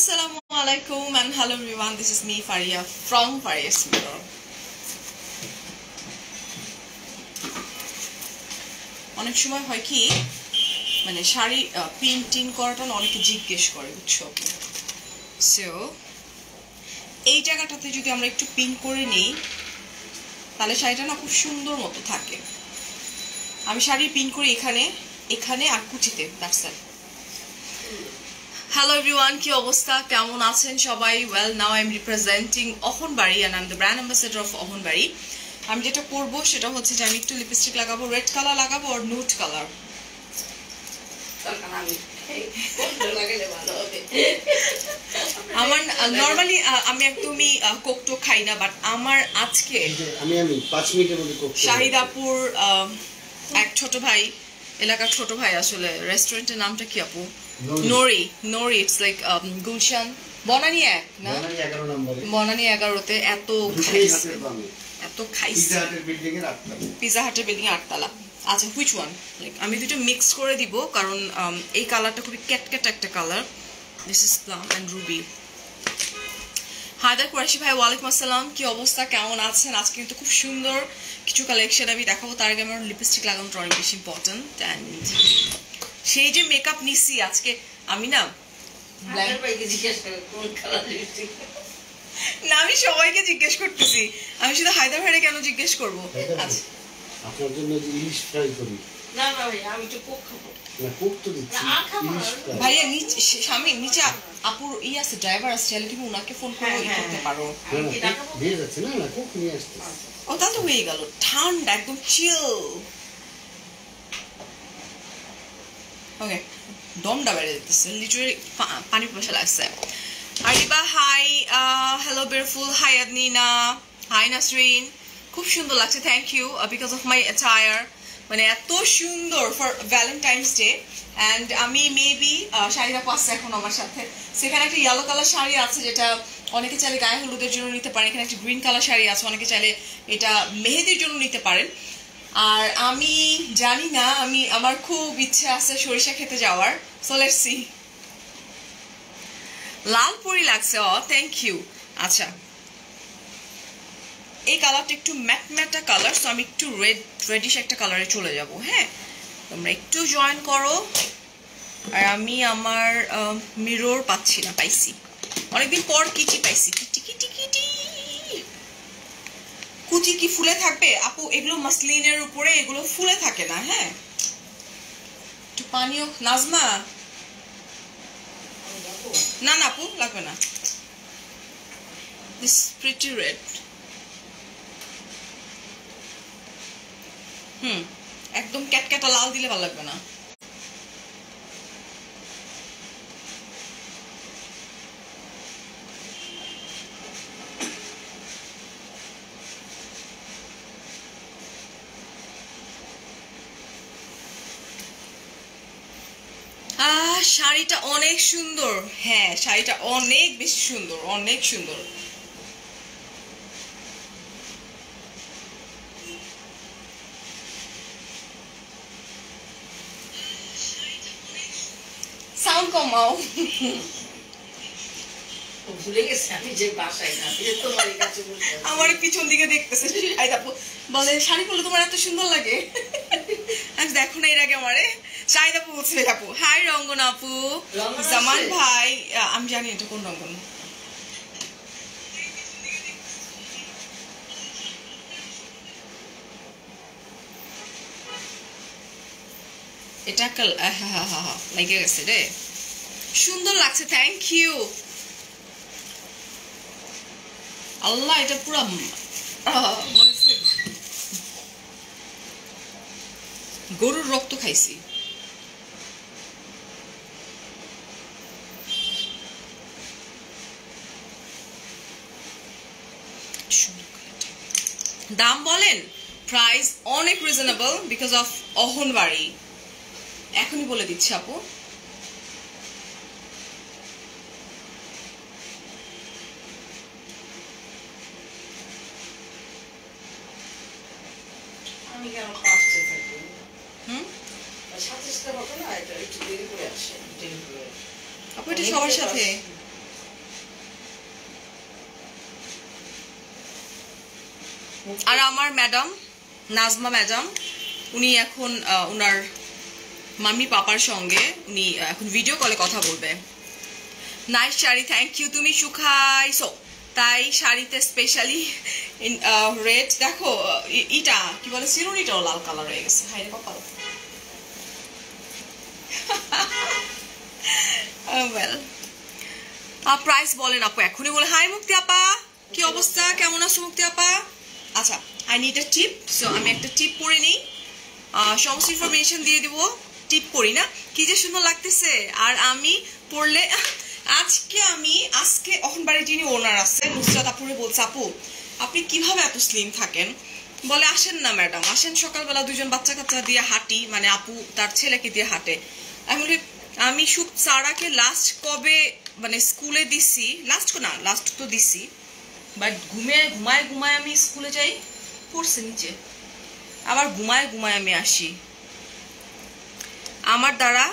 Assalamualaikum and hello everyone. This is me Faria from Faria's Mirror. অনেক সময় হয় কি মানে শাড়ি প্রিন্টিং করাটা অনেকে জিজ্ঞেস করে বুঝছো সো এই জায়গাটাতে যদি আমরা একটু পিন করে নিই তাহলে শাড়িটা না খুব সুন্দর মতো থাকে আমি শাড়ি পিন করি এখানে এখানে আর কুচিতে দ্যাটস ইট Hello everyone, কি অবস্থা কেমন আছেন সবাই well now I'm representing অহনবাড়ি and I'm the brand ambassador of অহনবাড়ি আমি যেটা করব সেটা হচ্ছে যে আমি একটু লিপস্টিক লাগাবো রেড কালার লাগাবো আর নুড কালার আমার নরমালি আমি একদমই কোকটো খাই না বাট আমার আজকে আমি 5 মিনিটের মধ্যে কোকটো শাহিদাপুর এক ছোট ভাই এলাকার ছোট ভাই আসলে রেস্টুরেন্টের নামটা কি আপু Nori it's like Gulshan Bonani এক না Bonani 11 তে এত খাইছি পিজা হাটের বিল্ডিং এর 8 তলা আচ্ছা which one like আমি দুটো মিক্স করে দিব কারণ এই কালারটা খুবই ক্যাটক্যাট একটা colour this is plum and ruby Haider Qureshi ভাই ওয়ালাইকুম আসসালাম কি অবস্থা কেমন আছেন আজকে কিন্তু খুব সুন্দর কিছু কালেকশন আমি দেখাবো তার আগে আমার লিপস্টিক লাগানোটা অনেক বেশি ইম্পর্টেন্ট এন্ড সেই যে মেকআপ নিছি আজকে আমি না ব্ল্যাক ভাইকে জিজ্ঞেস করে কোন কালার লিপস্টিক না আমি সবাইকে জিজ্ঞেস করতেছি আমি শুধু হায়দার ভাইরে কেন জিজ্ঞেস করব আচ্ছা আপনার জন্য ইলিশ ফ্রাই করি না না ভাই আমি তো কোক খাবো না কোক তো দিচ্ছি ইলিশ ফ্রাই ভাইয়া নিচে সামনে নিচে আপুর আছে ড্রাইভার আছে চাইলে তুমি ওনাকে ফোন করে করতে পারো দিয়ে যাচ্ছে না না কোক নিয়ে আসছে ও তা তো হয়ে গেল ঠান্ডা একদম চিল ওকে দমটা বেড়ে যেতেছে লিটারালি পানি পয়সা লাগছে Areeba hi hello beautiful hi Adnina hi Nasrin খুব সুন্দর লাগছে thank you because of my attire মানে এত সুন্দর ফর ভ্যালেন্টাইন্স ডে অ্যান্ড আমি মেবি শাড়িটা পাচ্ছে এখন আমার সাথে সেখানে একটা ইয়েলো কালার শাড়ি আছে যেটা অনেকে চাইলে গায়ে হলুদের জন্য নিতে পারেন এখানে একটা গ্রিন কালার শাড়ি আছে অনেকে চাইলে এটা মেহেদির জন্য নিতে পারেন আর আমি জানি না আমি আমার খুব ইচ্ছা আছে সরিষা খেতে যাওয়ার সো লেটস সি লাল পরি লাগছে ও থ্যাংক ইউ আচ্ছা এই কালারটা একটু ম্যাট ম্যাটা কালার সো আমি একটু রেডিশ একটা কালারে চলে যাব হ্যাঁ তোমরা একটু জয়েন করো আর আমি আমার মিরর পাচ্ছি না পাইছি অনেকদিন পর কিটি পাইছি কিটি কিটি কিটি কুচি কি ফুলে থাকবে আপু এগুলো মাসলিনের উপরে এগুলো ফুলে থাকে না হ্যাঁ একটু পানিও নাজমা না না আপু লাগবে না দিস প্রিটি রেড একদম ক্যাটক্যাটা লাল দিলে ভালো লাগবে না শাড়িটা অনেক সুন্দর হ্যাঁ শাড়িটা অনেক বেশি সুন্দর অনেক সুন্দর সাউন্ড কমাও ভুলে গেছে আমি যে বাসায় না তোমার কাছে আমার পিছন দিকে দেখতেছে বলে শাড়ি পরলে তোমার এত সুন্দর লাগে আজ দেখো না এর আগে আমারে শাহিদ আপু বলছিল আপু হাই রঙ্গন আপু জামান ভাই আমি জানি এটা কোন রঙ্গন এটা লাগে গেছে রে সুন্দর লাগছে থ্যাংক ইউ আল্লাহ এটা পুরো গরুর রক্ত খাইছি দাম বলেন প্রাইস অনেক রিজনেবল বিকজ অফ অহনবাড়ি এখনই বলে দিচ্ছি আপু আমি কেন ফাস্টে থাকি সাথে সাথে হবে না এটা একটু দেরি করে আসে আপু এটা সবার সাথে আর আমার ম্যাডাম নাজমা ম্যাডাম, উনি এখন ওনার মাম্মি পাপার সঙ্গে উনি এখন ভিডিও কলে কথা বলবে। Nice sari, thank you. তুমি শুকাইছো তাই শাড়িতে স্পেশালি রেড। দেখো ইটা কি বলে, সিরুনিটাও লাল কালার হয়ে গেছে। হাই রে কপাল। ওয়েল প্রাইস বলেন আপু এখনই বলে। হাই মুক্তি আপা, কি অবস্থা, কেমন আছো মুক্তি আপা? আচ্ছা, I need a tip. So আমি একটা টিপ পরে নিই, সমস্ত ইনফরমেশন দিয়ে দিব। টিপ পরি না, কি যে সুন্দর লাগতেছে। আর আমি পড়লে আজকে অহনবাড়ি যিনি ওনার আছে নুসরাত আপুরে বলছে, আপু আপনি কিভাবে এত স্লিম থাকেন? বলে আসেন না ম্যাডাম, আসেন সকালবেলা দুজন বাচ্চা কাচ্চা দিয়ে হাঁটি, মানে আপু তার ছেলেকে দিয়ে হাঁটে। আমি সারাকে লাস্ট কবে মানে স্কুলে দিছি, লাস্ট তো দিছি, বাট ঘুমায় আমি স্কুলে যাই, পড়ছে নিচে, আবার ঘুমায় আমি আসি। আমার দ্বারা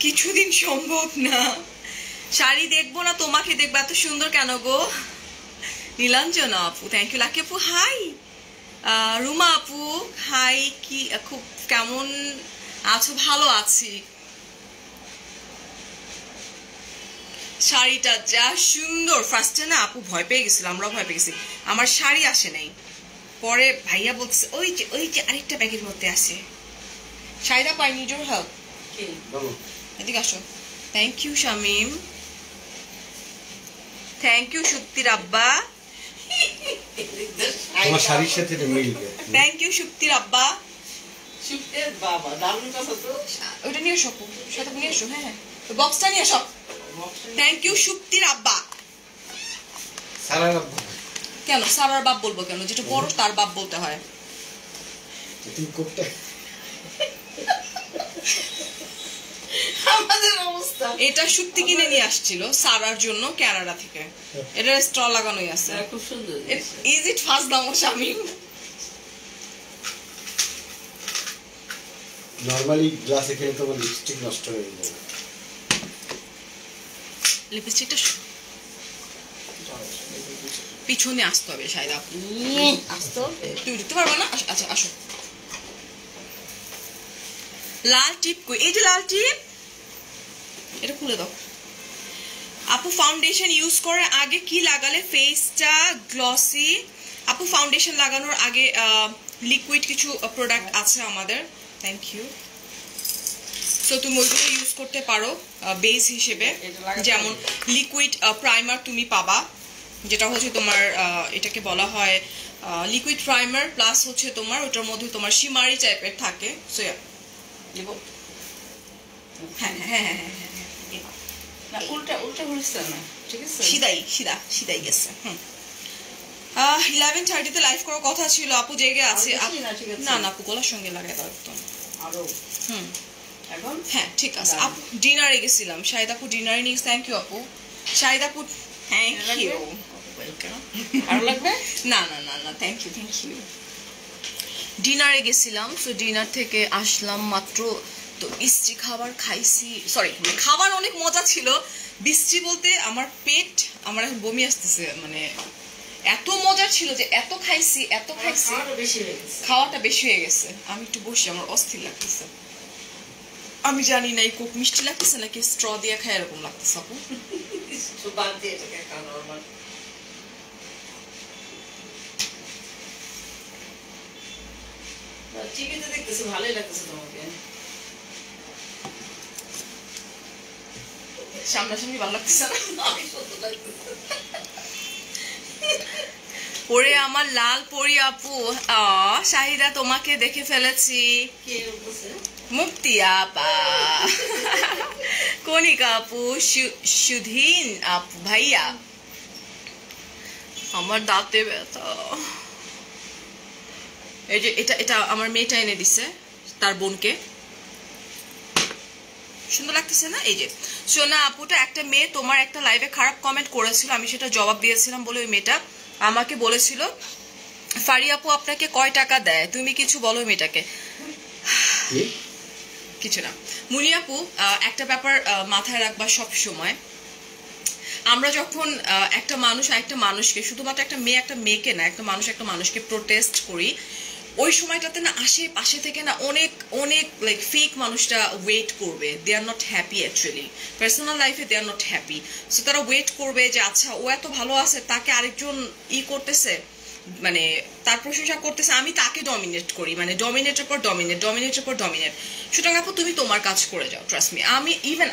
কিছুদিন সম্ভব না। শাড়ি দেখবো না তোমাকে দেখবো, এত সুন্দর কেন গো? নীলাঞ্জনা আপু থ্যাংক ইউ। লাকি আপু হাই। রুমা আপু হাই, কি খুব কেমন আছো? ভালো আছি। শাড়িটা যা সুন্দর, ফার্স্টে না আপু ভয় পেয়ে গেছিল, আমরা ভয় পেয়ে গেছি, আমার শাড়ি আসে নাই। পরে ভাইয়া বলছে ওই যে আরেকটা ব্যাগের মধ্যে আছে শাড়িটা পাই। নিড ইউর হেল্প, এদিকে আসো। Thank you Shamim, thank you সুপ্তির আব্বা, তোমার শাড়ির সাথে মিলবে। থ্যাংক ইউ সুপ্তির আব্বা। সুপ্তির বাবা দারুণ কথা তো। ওইটা নিয়ে এসো, সেটা নিয়ে এসো। হ্যাঁ বক্সটা নিয়ে এসো। থ্যাংক ইউ সুপ্তির আব্বা। সারার আব্বা কেন সারার বাপ বলবো কেন? যেটা বড় তার বাপ বলতে হয়। তুমি কোপটা আমাদের অবস্থা। এটা সুপ্তি কিনে নিয়ে আসছিল সারার জন্য কানাডা থেকে। এটা স্ট্র লাগানোই আছে, খুব সুন্দর। ইজ ইট ফাস্ট দাম শামিম? নরমালি গ্লাসে খেলে তোমার লিপস্টিক নষ্ট হয়ে যাবে। লিপস্টিকটা পিছনে আসতে হবে শায়দ আপু, আসতে হবে। তুমি দেখতে পারবে না? আচ্ছা আসো। লাল টিপ কই? এই যে লাল টিপ, এটা খুলে দাও। আপু ফাউন্ডেশন ইউজ করার আগে কি লাগালে ফেসটা গ্লসি? আপু ফাউন্ডেশন লাগানোর আগে লিকুইড কিছু প্রোডাক্ট আছে আমাদের, থ্যাংক ইউ। সো তুমি ওইগুলো ইউজ করতে পারো বেস হিসেবে। যেমন লিকুইড প্রাইমার তুমি পাবা, যেটা হচ্ছে তোমার এটাকে বলা হয় লিকুইড প্রাইমার, প্লাস হচ্ছে তোমার ওটার মধ্যে তোমার শিমারি টাইপের থাকে। সো দেব। হ্যাঁ হ্যাঁ হ্যাঁ হ্যাঁ হ্যাঁ না, উল্টা হচ্ছে না, ঠিক আছে? সিদাই গেছে। 11:30 লাইভ করার কথা ছিল, আপু জেগে আছে। না আপু গলার সঙ্গে লাগাই দাও একদম আরো। এখন হ্যাঁ ঠিক আছে। আপু ডিনারে গেছিলাম, শাহিদ আপু ডিনারে নিয়ে। থ্যাংক ইউ আপু। শাহিদ আপু থ্যাংক ইউ। আরো লাগবে? না থ্যাংক ইউ ডিনারে গেছিলাম। সো ডিনার থেকে আসলাম মাত্র, তো বৃষ্টি খাবার খাইছি। সরি, খাবার অনেক মজা ছিল। বৃষ্টি বলতে আমার পেট, আমার এখন বমি আসতেছে, মানে এত মজা ছিল যে এত খাইছি খাওয়াটা বেশি হয়ে গেছে। আমি একটু বসি, আমার অস্থির লাগতেছে। আমি জানি না এই কোক মিষ্টি লাগতেছে নাকি স্ট্র দিয়ে খাই এরকম লাগতেছে আপু। টিভিতে দেখতেছি ভালোই লাগতেছে তোমাকে। সামনাসামনি ভালো লাগতেছে না? ওরে আমার লাল পরি আপু, শাহিদা তোমাকে দেখে ফেলেছি। মুক্তি আপা, কনিকা আপু, সুধীন আপু, ভাইয়া আমার দাঁতে ব্যথা। এই যে এটা আমার মেয়েটা এনে দিছে তার বোনকে, সুন্দর লাগতেছে না? এই যে সোনা আপুটা, একটা মেয়ে তোমার একটা লাইভে খারাপ কমেন্ট করেছিল, আমি সেটা জবাব দিয়েছিলাম বলে ওই মেয়েটা আমাকে বলেছিল ফারি আপু আপনাকে কয় টাকা দেয়, তুমি কিছু বলো মেয়েটাকে। কিছু না মুনি আপু, একটা ব্যাপার মাথায় রাখবা সব সময়, আমরা যখন একটা মানুষ একটা মানুষকে, শুধুমাত্র একটা মেয়েকে না, একটা মানুষকে প্রোটেস্ট করি, ওই সময়টাতে না আশেপাশে থেকে না অনেক অনেক লাইক ফেক মানুষটা ওয়েট করবে। They are not happy actually, personal লাইফে they are not happy. So তারা ওয়েট করবে যে আচ্ছা ও এত ভালো আছে, তাকে আরেকজন করতেছে, মানে তার প্রশংসা করতেছে, আমি তাকে ডমিনেট করি, মানে ডমিনেটের পর ডমিনেট। সুতরাং আপু তুমি তোমার কাজ করে যাও, ট্রাস্ট মি।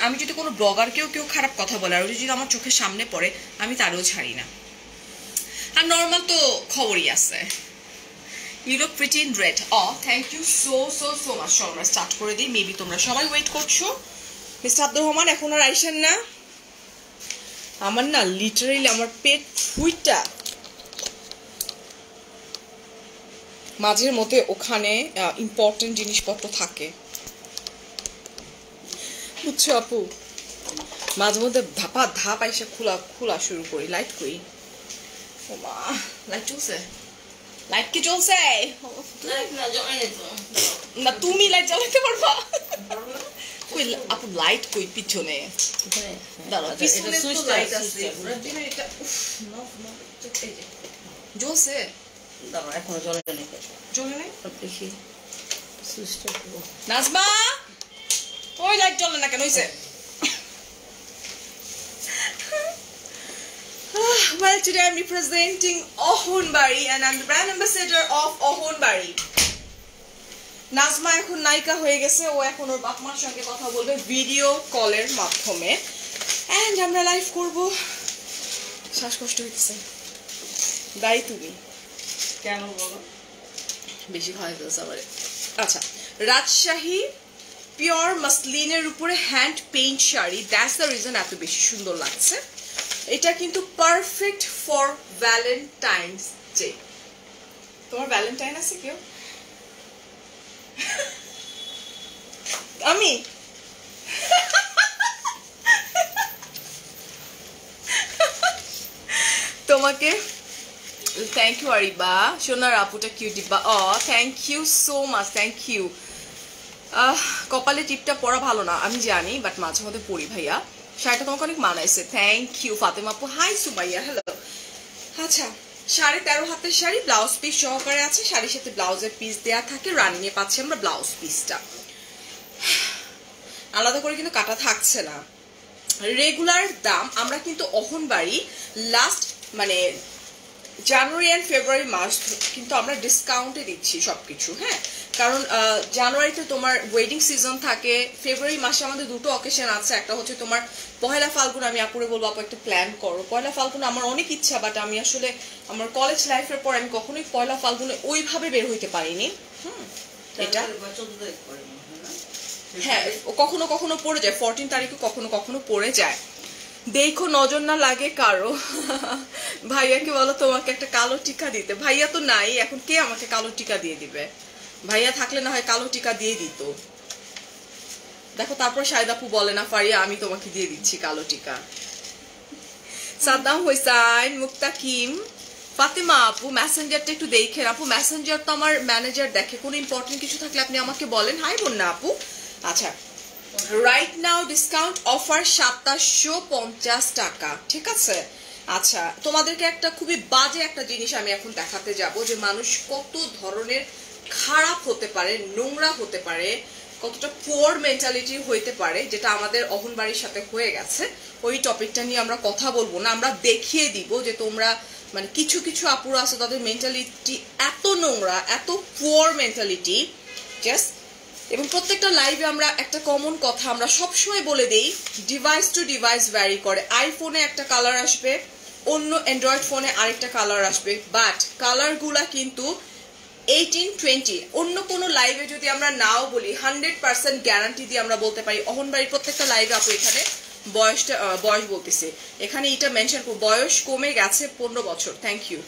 আমি যদি কোনো ব্লগারকেও কেউ খারাপ কথা বলে আর যদি আমার চোখের সামনে পড়ে, আমি তারও ছাড়ি না। আর নর্মাল তো খবরই আছে। You look pretty in red. Oh, thank you so much. চলো আমরা স্টার্ট করে দিই। মেবি তোমরা সবাই ওয়েট করছো। মিস্টার আব্দুর রহমান এখন আর আইসেন না। আমার না লিটারেলি আমার পেট ফুইটা মাঝের মধ্যে ওখানে ইম্পর্টেন্ট জিনিসপত্র থাকে, বুঝছো আপু? মাঝে মধ্যে ধাপ আইসা খোলা শুরু করি। লাইট কই? ও মা, লাইট চলছে? লাইট কি চলছে? না তুমি লাইট জ্বালাতে পারবা? কই আপু লাইট কই? পিছনে দাঁড়াও, পিছনে তো লাইট আছে। জ্বলছে? দাঁড়াও, এখনো জ্বলে নাই। জ্বলে নাই? দেখি সুইচটা করবো। নাজমা, ওই লাইট জ্বলে না কেন? হইছে? Well, today I'm representing Ohonbari and I'm the brand ambassador of Ohonbari. Nazma এখন নায়িকা হয়ে গেছে, ও এখন ওর বাপ মার সঙ্গে কথা বলবে ভিডিও কলের মাধ্যমে, এন্ড আমরা লাইভ করব। শ্বাসকষ্ট হচ্ছে, দাই তুমি কেন বলো? বেশি খাওয়াই ফেলছে আবার। আচ্ছা, রাজশাহী পিওর মাসলিনের উপরে hand paint sari, that's the reason এত বেশি সুন্দর লাগছে। এটা কিন্তু পারফেক্ট ফর ভ্যালেন্টাইন্স ডে। তোমার ভ্যালেন্টাইন আছে কেউ? আমি তোমাকে থ্যাংক ইউ আরিবা, সোনার আপুটা কিউ দিবা। ও thank you so much, thank you. কপালে টিপটা পরা ভালো না আমি জানি, বাট মাঝে মধ্যে পড়ি ভাইয়া। শাড়িটা তোমাকে অনেক মানাইছে, থ্যাংক ইউ। ফাতেমা আপু হাই, সুমাইয়া হ্যালো। আচ্ছা, 13.5 হাতের শাড়ি, ব্লাউজ পিস সহকারে আছে। শাড়ির সাথে ব্লাউজের পিস দেয়া থাকে, রানিং এ পাচ্ছি আমরা ব্লাউজ পিসটা। আলাদা করে কিন্তু কাটা থাকছে না। রেগুলার দাম আমরা কিন্তু অহনবাড়ি লাস্ট মানে জানুয়ারি অ্যান্ড ফেব্রুয়ারি মাস কিন্তু আমরা ডিসকাউন্টে দিচ্ছি সবকিছু, হ্যাঁ। কারণ জানুয়ারিতে তোমার ওয়েডিং সিজন থাকে, ফেব্রুয়ারি মাসে আমাদের দুটো অকেশন আছে। একটা হচ্ছে তোমার পহেলা ফাল্গুন, আমি আপুরে বলবো আপু একটা প্ল্যান করো। পয়লা ফাল্গুন আমার অনেক ইচ্ছা, বাট আমি আসলে আমার কলেজ লাইফের পর আমি কখনোই পয়লা ফাল্গুনে ওইভাবে বের হইতে পারিনি। এটা হ্যাঁ কখনো কখনো পড়ে যায়, 14 তারিখে কখনো কখনো পড়ে যায়। দেখো নজর না লাগে কারো। ভাইয়াকে বলো তোমাকে একটা কালো টিকা দিতে। ভাইয়া তো নাই এখন, কে আমাকে কালো টিকা দিয়ে দিবে? ভাইয়া থাকলে না হয় কালো টিকা দিয়ে দিত। দেখো তারপর শাহিদ আপু বলে না ফারিয়া আমি তোমাকে দিয়ে দিচ্ছি কালো টিকা। সাদ্দাম হোসেন, মুক্তাকিম, ফাতেমা আপু মেসেঞ্জারটা একটু দেখেন আপু। মেসেঞ্জার তো আমার ম্যানেজার দেখে, কোনো ইম্পর্টেন্ট কিছু থাকলে আপনি আমাকে বলেন। হাই বন্যা আপু। আচ্ছা, রাইট নাও ডিসকাউন্ট অফার 2750 টাকা, ঠিক আছে। আচ্ছা, তোমাদেরকে একটা খুবই বাজে একটা জিনিস আমি এখন দেখাতে যাব, যে মানুষ কত ধরনের খারাপ হতে পারে, নোংরা হতে পারে, কতটা পুয়ার মেন্টালিটি হইতে পারে, যেটা আমাদের অহনবাড়ির সাথে হয়ে গেছে। ওই টপিকটা নিয়ে আমরা কথা বলবো না, আমরা দেখিয়ে দিব যে তোমরা মানে কিছু কিছু আপুরা আছে তাদের মেন্টালিটি এত নোংরা, এত পুয়ার মেন্টালিটি জাস্ট। এবং প্রত্যেকটা লাইভে আমরা একটা কমন কথা আমরা সবসময় বলে দেই, ডিভাইস টু ডিভাইস ভ্যারি করে। আইফোনে একটা কালার আসবে, অন্য অ্যান্ড্রয়েড ফোনে আরেকটা কালার আসবে, বাট কালারগুলা কিন্তু 18-20। অন্য কোনো লাইভে যদি আমরা নাও বলি 100% গ্যারান্টি দিয়ে আমরা বলতে পারি অহনবাড়ির প্রত্যেকটা লাইভে আপু এখানে বয়স বলতেছে, এখানে এটা মেনশন বয়স কমে গেছে 15 বছর। Thank you.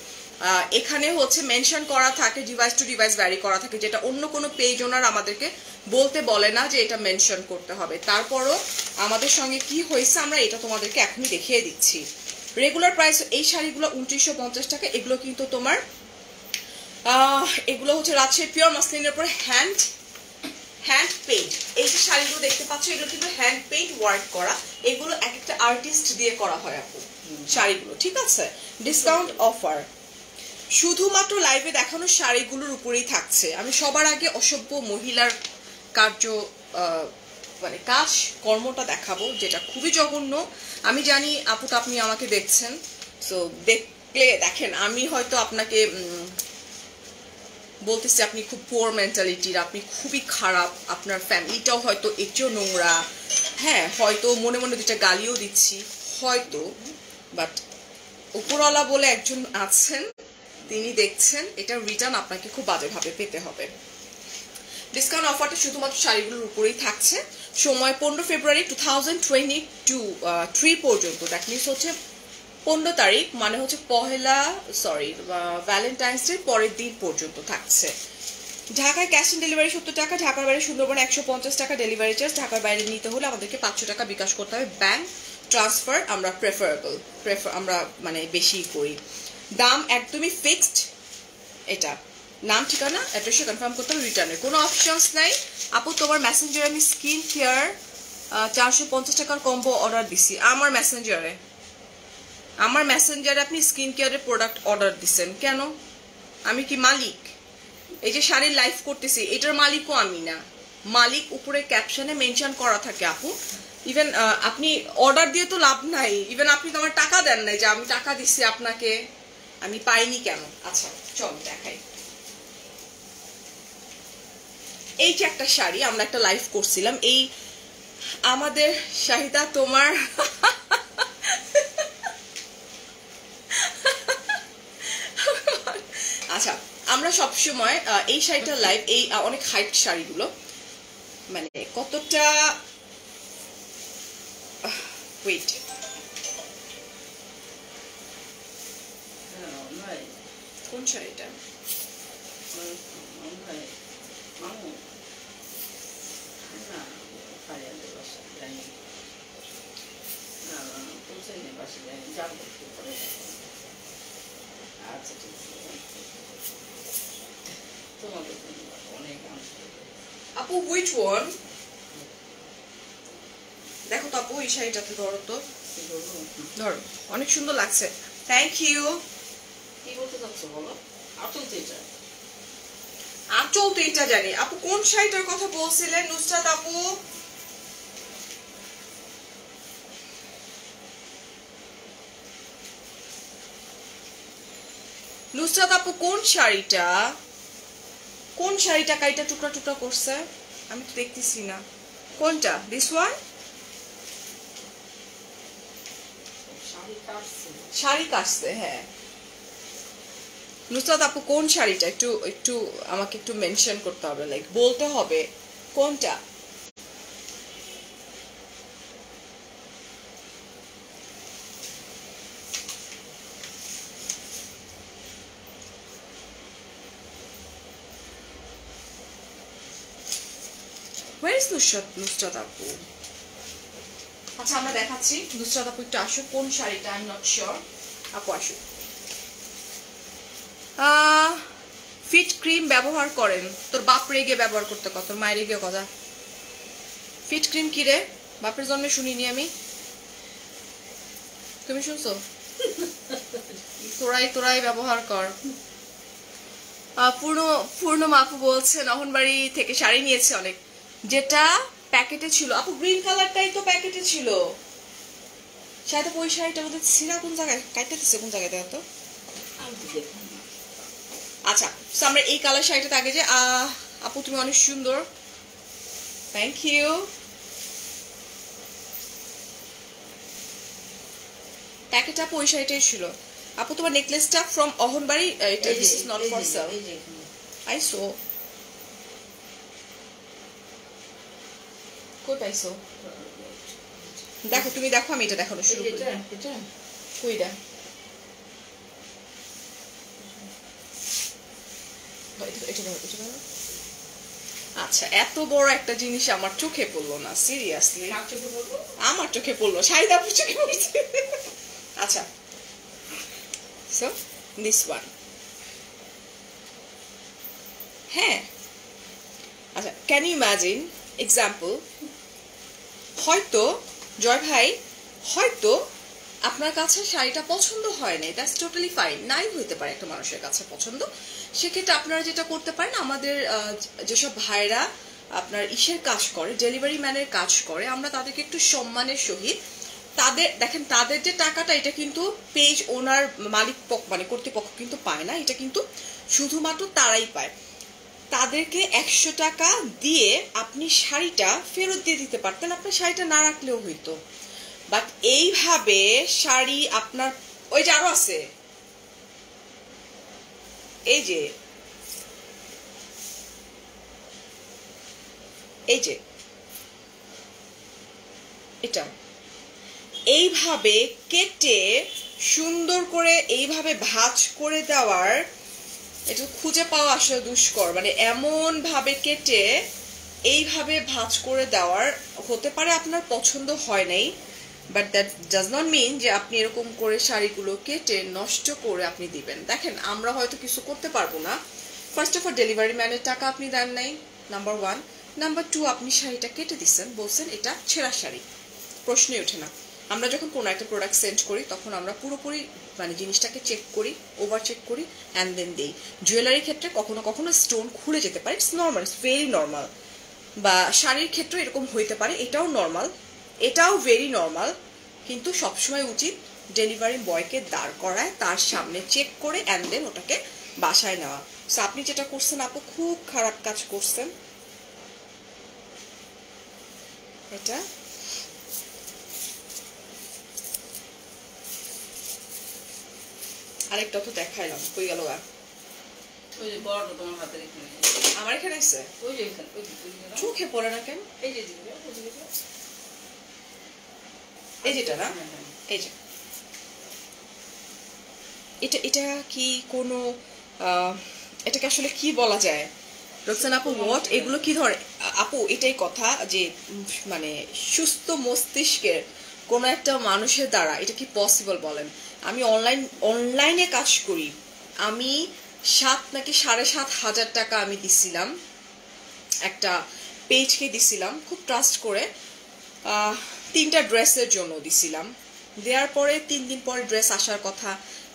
এখানে হচ্ছে মেনশন করা থাকে, ডিভাইস টু ডিভাইস ভ্যারি করা থাকে, যেটা অন্য কোনো পেজ ওনার আমাদেরকে বলতে বলে না যে এটা মেনশন করতে হবে। তারপরও আমাদের সঙ্গে কি হয়েছে আমরা এটা তোমাদেরকে এখনই দেখিয়ে দিচ্ছি। রেগুলার প্রাইস এই শাড়িগুলো 2950 টাকা। এগুলো কিন্তু তোমার এগুলো হচ্ছে রাজশাহী পিওর মাসলিনের উপরে হ্যান্ড পেইন্ট। এই যে শাড়িগুলো দেখতে পাচ্ছ এগুলো কিন্তু হ্যান্ড পেইন্ট ওয়ার্ক করা। এগুলো এক একটা আর্টিস্ট দিয়ে করা হয় আপু শাড়িগুলো, ঠিক আছে? ডিসকাউন্ট অফার শুধুমাত্র লাইভে দেখানো শাড়িগুলোর উপরেই থাকছে। আমি সবার আগে অসভ্য মহিলার কার্য মানে কাজ কর্মটা দেখাবো, যেটা খুবই জঘন্য। আমি জানি আপু তো আপনি আমাকে দেখছেন, সো দেখলে দেখেন আমি হয়তো আপনাকে বলতেছি আপনি খুব পুয়ার মেন্টালিটির, আপনি খুবই খারাপ, আপনার ফ্যামিলিটাও হয়তো একটু নোংরা, হ্যাঁ হয়তো মনে মনে দুটা গালিও দিচ্ছি হয়তো, বাট উপরওয়ালা বলে একজন আছেন, তিনি দেখছেন, এটা রিটার্ন আপনাকে খুব বাজেভাবে পেতে হবে। ডিসকাউন্ট অফারটা শুধুমাত্র শাড়িগুলোর উপরেই থাকছে। সময় 15 ফেব্রুয়ারি 2023 পর্যন্ত। দ্যাট মিনস হচ্ছে 15 তারিখ, মানে হচ্ছে ভ্যালেন্টাইন্স ডে পরের দিন পর্যন্ত থাকছে। ঢাকায় ক্যাশ অন ডেলিভারি 70 টাকা, ঢাকার বাইরে সুন্দরবনে 150 টাকা ডেলিভারি চার্জ। ঢাকার বাইরে নিতে হলে আমাদেরকে 500 টাকা বিকাশ করতে হবে। ব্যাংক ট্রান্সফার আমরা আমরা মানে বেশি করি। দাম একদমই ফিক্সড, এটা নাম ঠিকানা অ্যাড্রেসে কনফার্ম করতে হবে, রিটার্নের কোনো অপশনস নাই। আপু তোমার মেসেঞ্জারে আমি স্কিন কেয়ার 450 টাকার কম্বো অর্ডার দিছি। আমার মেসেঞ্জারে আপনি স্কিন কেয়ারের প্রোডাক্ট অর্ডার দিচ্ছেন কেন? আমি কি মালিক? এই যে শাড়ির লাইভ করতেছি এটার মালিকও আমি না, মালিক উপরে ক্যাপশনে মেনশন করা থাকে আপু। ইভেন আপনি অর্ডার দিয়ে তো লাভ নাই, ইভেন আপনি তো আমার টাকা দেন নাই, যে আমি টাকা দিচ্ছি আপনাকে, আমি পাইনি কেন? আচ্ছা চল দেখাই। এই যে একটা শাড়ি আমরা একটা লাইভ করছিলাম, এই আমাদের শাহিদা তোমার আচ্ছা আমরা সবসময় এই শাড়িটা লাইভ, এই অনেক হাইট শাড়িগুলো মানে কতটা ওয়েট, কোন শাড়িটা? আপু which one? দেখো তো আপু এই শাড়িটাতে ধরো তো, ধরো অনেক সুন্দর লাগছে। Thank you. কি বলতে চাচ্ছ বলো? আচল তো এটা, আঁচল তো এটা জানি। আপু কোন শাড়িটার কথা বলছিলেন নুসরাত আপু? নুসরাত আপু কোন শাড়িটা, কোন শাড়িটা কাইটা টুকরা টুকরা করছে? আমি তো দেখতেছি না কোনটা। This one? শাড়ি কাটছে, হ্যাঁ। নুসরাত আপু কোন শাড়িটা একটু একটু আমাকে একটু মেনশন করতে হবে, লাইক বলতে হবে কোনটা। Where is নুসরাত আপু? আচ্ছা আমরা দেখাচ্ছি। নুসরাত আপু একটু আসো, কোন শাড়িটা আই এম নট শিওর। আপু আসো। ফিট ক্রিম ব্যবহার করেন? তোর বাপ রেগে ব্যবহার করতে কত, তোর মায়ের রেগে কথা। ফিট ক্রিম কি রে? বাপের জন্মে শুনিনি আমি, তুমি শুনছো? তোরাই ব্যবহার কর। পূর্ণ আপু বলছে নহনবাড়ি থেকে শাড়ি নিয়েছে অনেক, যেটা প্যাকেটে ছিল। আপু গ্রিন কালারটাই তো প্যাকেটে ছিল। শাড়িটা ওই শাড়িটা ওদের ছিঁড়া কোন জায়গায় কাটতে দিচ্ছে, কোন জায়গায় দেখো তো। আচ্ছা আমরা এই কালার শাড়িটাতে আগে যে আপু তুমি অনেক সুন্দর, থ্যাংক ইউ। প্যাকেট আপু ওই শাড়িটাই ছিল। আপু তোমার নেকলেসটা ফ্রম অহনবাড়ি, এটা this is not for sale. I so কই পাইছো? দেখো তুমি দেখো, আমি এটা দেখানো শুরু করি। কইটা আচ্ছা এত বড় একটা জিনিস আমার চোখে পড়লো না, সিরিয়াসলি আমার চোখে পড়লো, শাহিদা আপুর চোখে পড়ছে। আচ্ছা সো দিস ওয়ান, হ্যাঁ আচ্ছা ক্যান ইউ ইমাজিন এক্সাম্পল, হয়তো জয় ভাই হয়তো আপনার কাছে শাড়িটা পছন্দ হয় নাই, দ্যাটস টোটালি ফাইন, নাই হইতে পারে একটা মানুষের কাছে পছন্দ। সেক্ষেত্রে আপনারা যেটা করতে পারেন, আমাদের যেসব ভাইরা আপনার ইসের কাজ করে, ডেলিভারি ম্যানের কাজ করে, আমরা তাদেরকে একটু সম্মানের সহিত তাদের দেখেন তাদের যে টাকাটা এটা কিন্তু পেজ ওনার মালিক মানে কর্তৃপক্ষ কিন্তু পায় না, এটা কিন্তু শুধুমাত্র তারাই পায়। তাদেরকে 100 টাকা দিয়ে আপনি শাড়িটা ফেরত দিয়ে দিতে পারতেন, আপনার শাড়িটা না রাখলেও হইতো। বাট এইভাবে শাড়ি আপনার ওই যে আরো আছে, এই যে এটা এইভাবে কেটে সুন্দর করে এইভাবে ভাঁজ করে দেওয়ার, এটা খুঁজে পাওয়া আসলে দুষ্কর, মানে এমন ভাবে কেটে এইভাবে ভাঁজ করে দেওয়ার, হতে পারে আপনার পছন্দ হয় নাই, but that does not mean যে আপনি এরকম করে শাড়িগুলো কেটে নষ্ট করে আপনি দিবেন। দেখেন আমরা হয়তো কিছু করতে পারবো না, ফার্স্ট অফ অল ডেলিভারি ম্যানের টাকা আপনি দেন নাই, নাম্বার 1, নাম্বার 2 আপনি শাড়িটা কেটে দিচ্ছেন, বলছেন এটা ছেঁড়া শাড়ি, প্রশ্নই ওঠে না। আমরা যখন কোনো একটা প্রোডাক্ট সেন্ড করি তখন আমরা পুরোপুরি মানে জিনিসটাকে চেক করি, ওভার চেক করি, অ্যান্ড দেন দিই। জুয়েলারির ক্ষেত্রে কখনো কখনো স্টোন খুলে যেতে পারে, it's normal, it's very normal. বা শাড়ির ক্ষেত্রে এরকম হইতে পারে, এটাও নর্মাল, এটাও ভেরি নর্মাল। কিন্তু সবসময় উচিত ডেলিভারি বয়কে দাঁড় করায় তার সামনে চেক করে অ্যান্ড দেন ওটাকে বাসায় নেওয়া। সো আপনি যেটা করছেন আপু, খুব খারাপ কাজ করছেন। এটা আরেকটা তো দেখাইলাম, কই গেল? ওই যে বড়টা তোমার হাতে রেখে আমার এখানে আছে, ওই যে এখানে চোখে পড়ে না কেন? এই যে এই যেটা না, এই যে এটা এটা কি কোনো এটাকে আসলে কি বলা যায় রোকসানা আপু? হোয়াট এগুলো কি ধরে আপু? এটাই কথা যে মানে সুস্থ মস্তিষ্কের কোনো একটা মানুষের দ্বারা এটা কি পসিবল বলেন? আমি অনলাইনে কাজ করি, আমি 7 নাকি 7,500 টাকা আমি দিছিলাম, একটা পেজকে দিছিলাম খুব ট্রাস্ট করে, 3টা ড্রেসের জন্য দিছিলাম। দেওয়ার পরে 3 দিন পরে ড্রেস আসার কথা,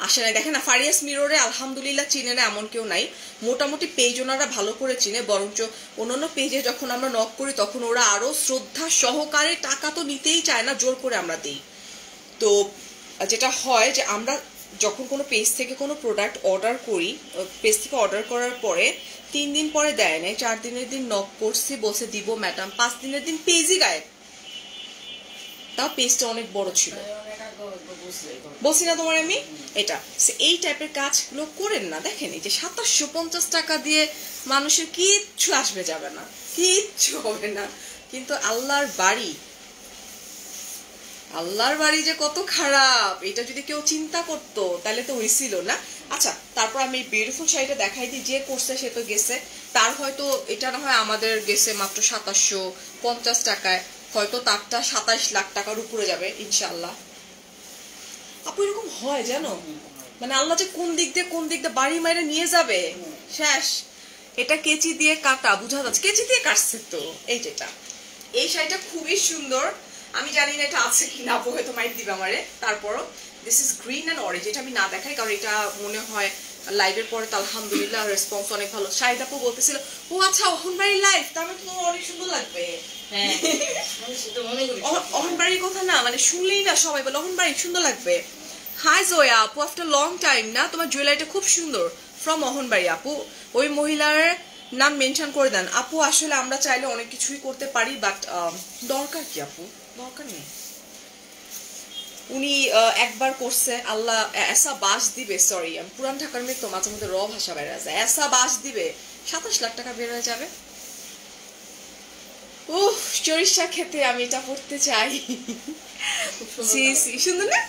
আসে নাই। দেখেন না, ফারিয়াস মিররে আলহামদুলিল্লাহ চিনে না এমন কেউ নাই, মোটামুটি পেজ ওনারা ভালো করে চিনে, বরঞ্চ অন্যান্য পেজে যখন আমরা নক করি তখন ওরা আরো শ্রদ্ধা সহকারে, টাকা তো নিতেই চায় না, জোর করে আমরা দিই। তো যেটা হয় যে আমরা যখন কোনো পেজ থেকে কোনো প্রোডাক্ট অর্ডার করি, পেজ থেকে অর্ডার করার পরে 3 দিন পরে দেয় নাই, 4 দিনের দিন নক করছি, বসে দিব ম্যাডাম, 5 দিনের দিন পেজই গায়েব। তাও পেজটা অনেক বড় ছিল, বলছি না তোমার আমি? এটা এই টাইপের কাজগুলো করেন না। দেখেন এই যে 2750 টাকা দিয়ে মানুষের কিচ্ছু আসবে যাবে না, কিচ্ছু হবে না, কিন্তু আল্লাহর বাড়ি যে কত খারাপ, এটা যদি কেউ চিন্তা করতো তাহলে তো হইছিল না। আচ্ছা, তারপর আমি বিউটিফুল শাড়িটা দেখাই দিই, যে করছে সে তো গেছে, তার হয়তো এটা না হয় আমাদের গেছে মাত্র 2750 টাকায়, হয়তো তারটা 27 লাখ টাকার উপরে যাবে ইনশাল্লাহ। আপু এরকম হয় জানো, মানে আল্লাহ যে কোন দিক দিয়ে বাড়ি মাইরে নিয়ে যাবে, শেষ। এটা কেচি দিয়ে কাটা, বুঝা যাচ্ছে কেচি দিয়ে কাটছে তো। এই যেটা, এই শাড়িটা খুবই সুন্দর, আমি জানি না এটা আছে কিনা, আপু হয়তো মাইট দিবে আমারে। তারপরও this is green and orange, এটা আমি না দেখাই কারণ এটা মনে হয় লাইভের পরে তো আলহামদুলিল্লাহ রেসপন্স অনেক ভালো। শাহিদা আপু বলতেছিল, ও আচ্ছা অহনবাড়ির লাইভ, তাহলে তো অনেক সুন্দর লাগবে। অহনবাড়ির কথা না মানে শুনলেই না সবাই বলে অহনবাড়ি সুন্দর লাগবে। হাই জয়া আপু, আফটার লং টাইম না, তোমার জুয়েলারিটা খুব সুন্দর, ফ্রম অহনবাড়ি। আপু ওই মহিলার নাম মেনশন করে দেন। আপু আসলে আমরা চাইলে অনেক কিছুই করতে পারি, বাট দরকার কি আপু? দরকার নেই। উনি একবার করছে, আল্লাহ এসা বাস দিবে, সরি আমি পুরান ঢাকার মেয়ে তো মাঝে মধ্যে র ভাষা বেড়ে যায়, এসা বাস দিবে 27 লাখ টাকা বের হয়ে যাবে। উহ, সরিষা খেতে আমি এটা পড়তে চাই। সুন্দর না?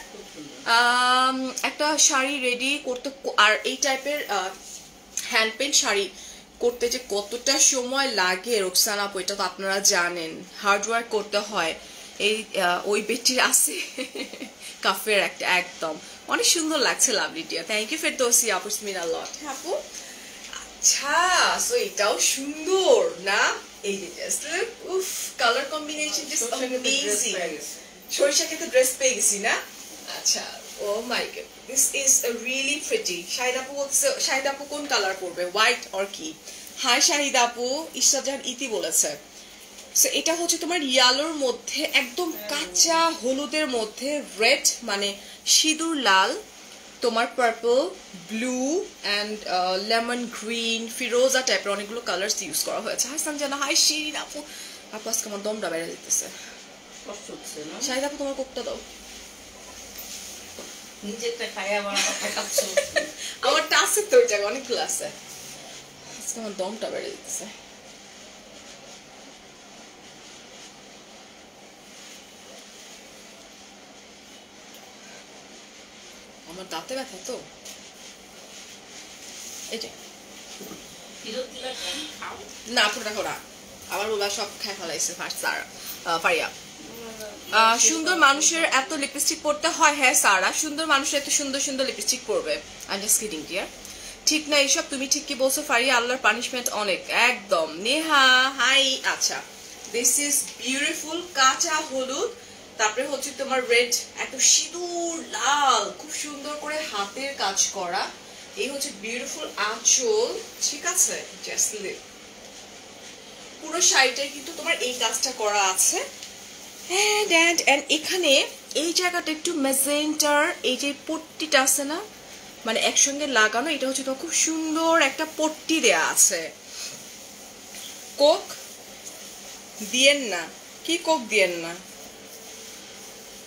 একটা শাড়ি রেডি করতে, আর এই টাইপের হ্যান্ড পেন্ট শাড়ি করতে যে কতটা সময় লাগে রোকসানা আপু, এটা তো আপনারা জানেন, হার্ড ওয়ার্ক করতে হয়। এই ওই বেটির আছে কাফের একটা, একদম অনেক সুন্দর লাগছে, lovely dear, thank you Ferdousi আপু, স্মিনা লট। হ্যাঁ আপু, আচ্ছা সো এটাও সুন্দর না? এই যে জাস্ট উফ, কালার কম্বিনেশন জাস্ট অ্যামেজিং। সরিষা খেতে ড্রেস পেয়ে গেছি না আচ্ছা oh my god this is really pretty Shahid আপু বলছে শাহিদ আপু কোন কালার পরবে হোয়াইট অর কি হাই শাহিদ আপু ইশরাজাহান ইতি বলেছে সো এটা হচ্ছে তোমার ইয়ালোর মধ্যে একদম কাঁচা হলুদের মধ্যে রেড মানে সিঁদুর লাল তোমার purple blue and lemon green ফিরোজা টাইপের অনেকগুলো কালার্স ইউজ করা হয়েছে হাই সানজানা হাই শিরিন আপু আপু আজকে আমার দমটা বেড়ে দিতেছে কষ্ট হচ্ছে না শাহিদ আপু তোমার কোকটা দাও নিজেরটা খাইয়া আবার আমাকে খাচ্ছ আমার আছে তো ওই জায়গায় অনেকগুলো আছে আজকে আমার দমটা বেড়ে দিতেছে আমার দাঁতে ব্যথা তো এই যে বিরতিটা খাও না পুরোটা খোরা আবার বলা সব খাই ফেলাইছে ফার্স্ট সারা পারিয়া সুন্দর মানুষের এত লিপস্টিক পরতে হয় হ্যাঁ সারা সুন্দর মানুষের এত সুন্দর সুন্দর লিপস্টিক পরবে আই জাস্ট কিডিং ডিয়ার ঠিক না এইসব তুমি ঠিক কি বলছো ফারিয়া আল্লাহর পানিশমেন্ট অনেক একদম নেহা হাই আচ্ছা দিস ইজ বিউটিফুল কাঁচা হলুদ তারপরে হচ্ছে তোমার রেড এত সিঁদুর লাল খুব সুন্দর করে হাতের কাজ করা এই হচ্ছে বিউটিফুল আঁচল ঠিক আছে জাস্ট লিভ পুরো শাড়িটাই কিন্তু তোমার এই কাজটা করা আছে and এখানে এই জায়গাটা একটু ম্যাজেন্টার এই যে পট্টিটা আছে না মানে একসঙ্গে লাগানো এটা হচ্ছে তো খুব সুন্দর একটা পট্টি দেয়া আছে কোক দিয়েন না কি কোক দিয়েন না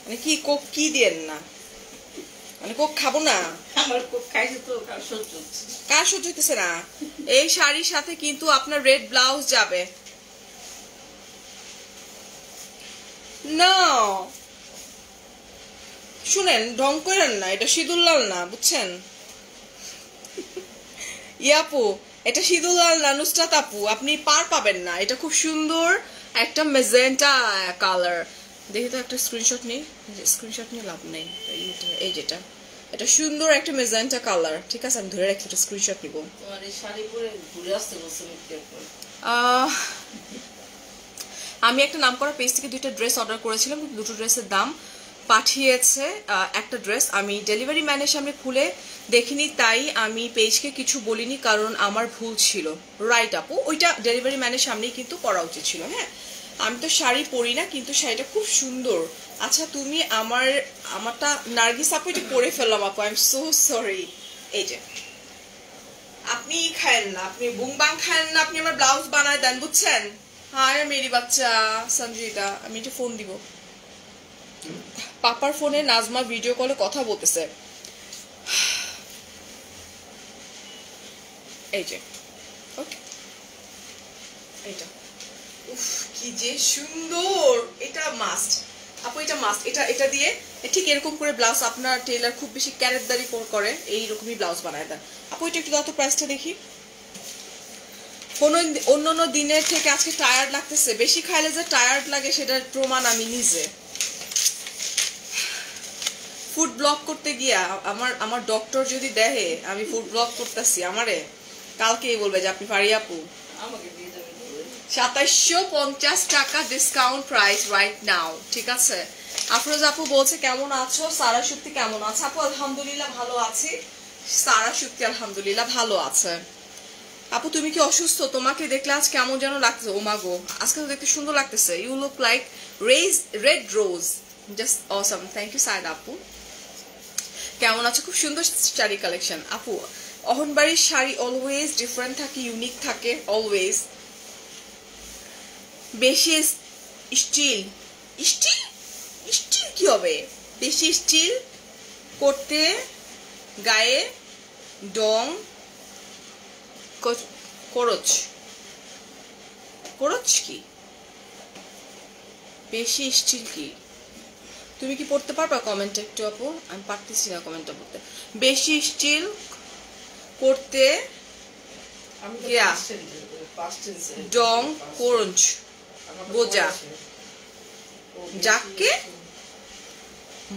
মানে কি কোক কি দিয়েন না মানে কোক খাবো না আমার খুব খাইছে তো কার সহ্য হচ্ছে কার সহ্য হইতেছে না এই শাড়ির সাথে কিন্তু আপনার রেড ব্লাউজ যাবে না শুনেন ঢং করেন না এটা সিঁদুর লাল না বুঝছেন ইয়াপু এটা সিঁদুর লাল না নুসরাত আপু আপনি পার পাবেন না এটা খুব সুন্দর একটা মেজেন্টা কালার দেখি তো একটা স্ক্রিনশট নেই স্ক্রিনশট নিয়ে লাভ নেই এই যেটা এটা সুন্দর একটা মেজেন্টা কালার ঠিক আছে আমি ধরে রাখি একটা স্ক্রিনশট নিব তোমার এই শাড়ি পরে ঘুরে আসতে বলছে আমি একটা নাম করা পেজ থেকে দুইটা ড্রেস অর্ডার করেছিলাম দুটো ড্রেসের দাম পাঠিয়েছে একটা ড্রেস আমি ডেলিভারি ম্যানের সামনে খুলে দেখিনি তাই আমি পেজকে কিছু বলিনি কারণ আমার ভুল ছিল রাইট আপু ওইটা ডেলিভারি ম্যানের সামনেই কিন্তু পরা উচিত ছিল হ্যাঁ আমি তো শাড়ি পরি না কিন্তু শাড়িটা খুব সুন্দর আচ্ছা তুমি আমারটা নার্গিস আপু এটা পরে ফেললাম আপু আই এম সো সরি এই যে আপনি খায়েন না আপনি বুংবাং খায়েন না আপনি আমার ব্লাউজ বানায় দেন বুঝছেন হাই মেরি বাচ্চা সঞ্জিতা আমি এটা ফোন দিব পাপার ফোনে নাজমা ভিডিও কলে কথা বলতেছে এই যে ওকে এটা উফ কি যে সুন্দর এটা মাস্ট আপু এটা মাস্ট এটা দিয়ে ঠিক এরকম করে ব্লাউজ আপনার টেলার খুব বেশি ক্যারেটদারি করে এইরকমই ব্লাউজ বানায় দেন আপু এটা একটু দাও তো প্রাইসটা দেখি অন্য দিনের থেকে আজকে টায়ার্ড লাগতেছে বেশি খাইলে যে টায়ার্ড লাগে সেটার প্রমাণ আমি নিজে ফুড ব্লগ করতে গিয়া আমার ডক্টর যদি দেখে আমি ফুড ব্লগ করতেছি আমারে কালকেই বলবে যে আপনি ফারিয়া আপু আমাকে দিয়ে দেবে 2750 টাকা ডিসকাউন্ট প্রাইস রাইট নাও ঠিক আছে আফরোজ আপু বলছে কেমন আছো সারা শক্তি কেমন আছে আপু আলহামদুলিল্লাহ ভালো আছি সারা শক্তি আলহামদুলিল্লাহ ভালো আছে আপু তুমি কি অসুস্থ তোমাকে দেখলে আজ কেমন যেন লাগছে ও মাগো আজকে তো দেখতে সুন্দর লাগতেছে you look like red rose just awesome thank you Sayeed আপু কেমন আছো খুব সুন্দর শাড়ি কালেকশন আপু অহনবাড়ির শাড়ি অলওয়েজ ডিফারেন্ট থাকে ইউনিক থাকে অলওয়েজ বেশি স্টিল স্টিল স্টিল কি হবে বেশি স্টিল করতে গায়ে ডং খরচ কি বেশি স্টিল কি তুমি কি পড়তে পারবা কমেন্টে একটু আপু আমি পারতেছি না কমেন্টটা পড়তে বেশি স্টিল করতে ডং করঞ্চ বোঝা যাকে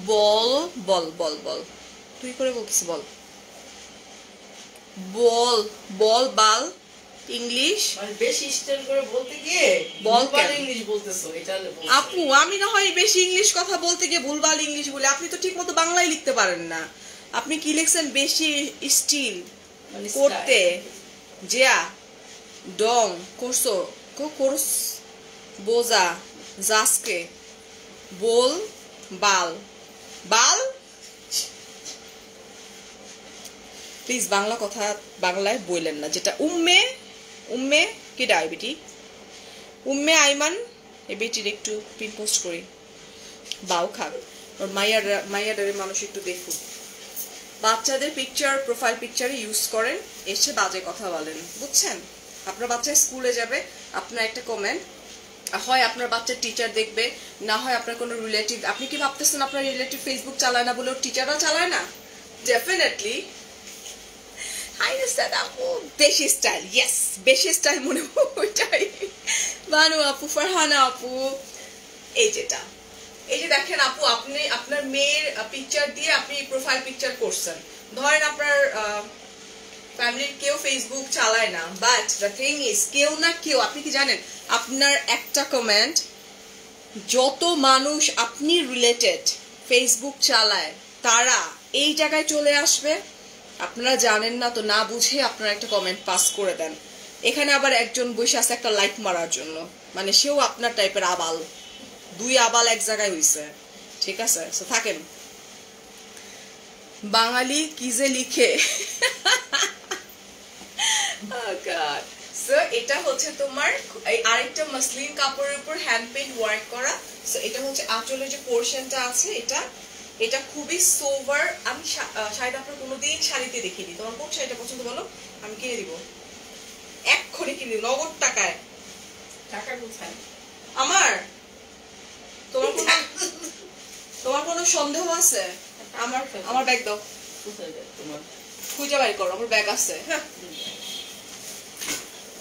বল বল বল বল তুই করে বলতেছি বল বল বল বাল ইংলিশ মানে বেশি স্টাইল করে বলতে গিয়ে বল ভুলভাল কেন? ইংলিশ বলতেছো এটা বলছো। আপু আমি না হয় বেশি ইংলিশ কথা বলতে গিয়ে ভুলভাল ইংলিশ বলে, আপনি তো ঠিক মতো বাংলায় লিখতে পারেন না। আপনি কি লিখছেন বেশি স্টিল মানে করতে জিয়া ডং করছো কোর্স বোঝা জাসকে বল বাল বাল। প্লিজ বাংলা কথা বাংলায় বললেন না। যেটা উম্মে উম্মে কি ডাই বেটি উম্মে আইমান এই বেটির একটু পিন পোস্ট করি বাউ খাক ওর মাইয়াডারে মানুষ একটু দেখুক। বাচ্চাদের পিকচার প্রোফাইল পিকচারে ইউজ করেন, এসে বাজে কথা বলেন, বুঝছেন? আপনার বাচ্চা স্কুলে যাবে, আপনার একটা কমেন্ট হয় আপনার বাচ্চার টিচার দেখবে, না হয় আপনার কোনো রিলেটিভ। আপনি কি ভাবতেছেন আপনার রিলেটিভ ফেসবুক চালায় না বলে ওর টিচাররা চালায় না? ডেফিনেটলি। আপু বেশি স্টাইল, ইয়েস বেশি স্টাইল মনে হয় ওইটাই। বানু আপু, ফারহানা আপু, এই যেটা এই যে দেখেন আপু, আপনি আপনার মেয়ের পিকচার দিয়ে আপনি প্রোফাইল পিকচার করছেন। ধরেন আপনার ফ্যামিলির কেউ ফেসবুক চালায় না, বাট দ্য থিং ইজ কেউ না কেউ, আপনি কি জানেন আপনার একটা কমেন্ট যত মানুষ আপনি রিলেটেড ফেসবুক চালায় তারা এই জায়গায় চলে আসবে। আপনারা জানেন না তো, না বুঝে আপনারা একটা কমেন্ট পাস করে দেন। এখানে আবার একজন বসে আছে একটা লাইক মারার জন্য, মানে সেও আপনার টাইপের আবাল, দুই আবাল এক জায়গায় হইছে, ঠিক আছে? সো থাকেন। বাঙালি কি যে লিখে। Oh God. So এটা হচ্ছে তোমার আরেকটা মসলিন কাপড়ের উপর হ্যান্ড পেইন্ট ওয়ার্ক করা। সো এটা হচ্ছে আঁচলের যে পোরশনটা আছে, এটা খুবই সোভার। আমি শাড়িটা আপনার কোনোদিন শাড়িতে দেখিনি। তোমার কোন শাড়িটা পছন্দ বলো, আমি কিনে দিব, এক্ষুনি কিনে দিব, নগদ টাকায়। টাকা কোথায় আমার? তোমার কোনো সন্দেহ আছে? আমার ব্যাগ দাও, কোথায় যায় তোমার? খুঁজে বাড়ি করো, আমার ব্যাগ আছে। হ্যাঁ,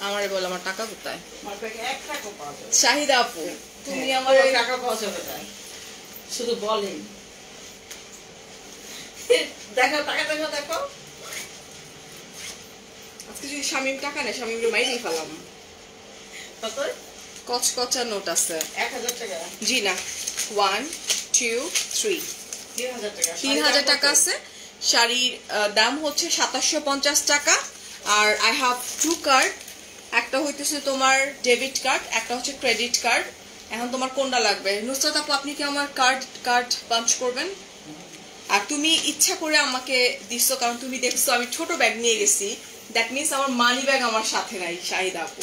আমারে বল আমার টাকা কোথায়? আমার ব্যাগে 1 টাকা পাওয়া যাবে। শাহিদা আপু, তুমি আমার আমার টাকা পাওয়া যাবে না, শুধু বলেন। দেখো টাকা দেখো দেখো। আজকে যদি শামিম টাকা নেয়, শামিমকে মাইরেই ফেলাম। কত? কচকচা নোট আছে। 1000 টাকা? জি না, 1 2 3 3000 টাকা। 3000 টাকা আছে। শাড়ির দাম হচ্ছে 2750 টাকা। আর আই হ্যাভ 2 কার্ড, একটা হইতেছে তোমার ডেবিট কার্ড, একটা হচ্ছে ক্রেডিট কার্ড। এখন তোমার কোনটা লাগবে? নুসরাত আপু, আপনি কি আমার কার্ড পাঞ্চ করবেন? আর তুমি ইচ্ছা করে আমাকে দিচ্ছ, কারণ তুমি দেখছো আমি ছোট ব্যাগ নিয়ে গেছি, দ্যাট মিনস আমার মানি ব্যাগ আমার সাথে নাই। শাহিদা আপু,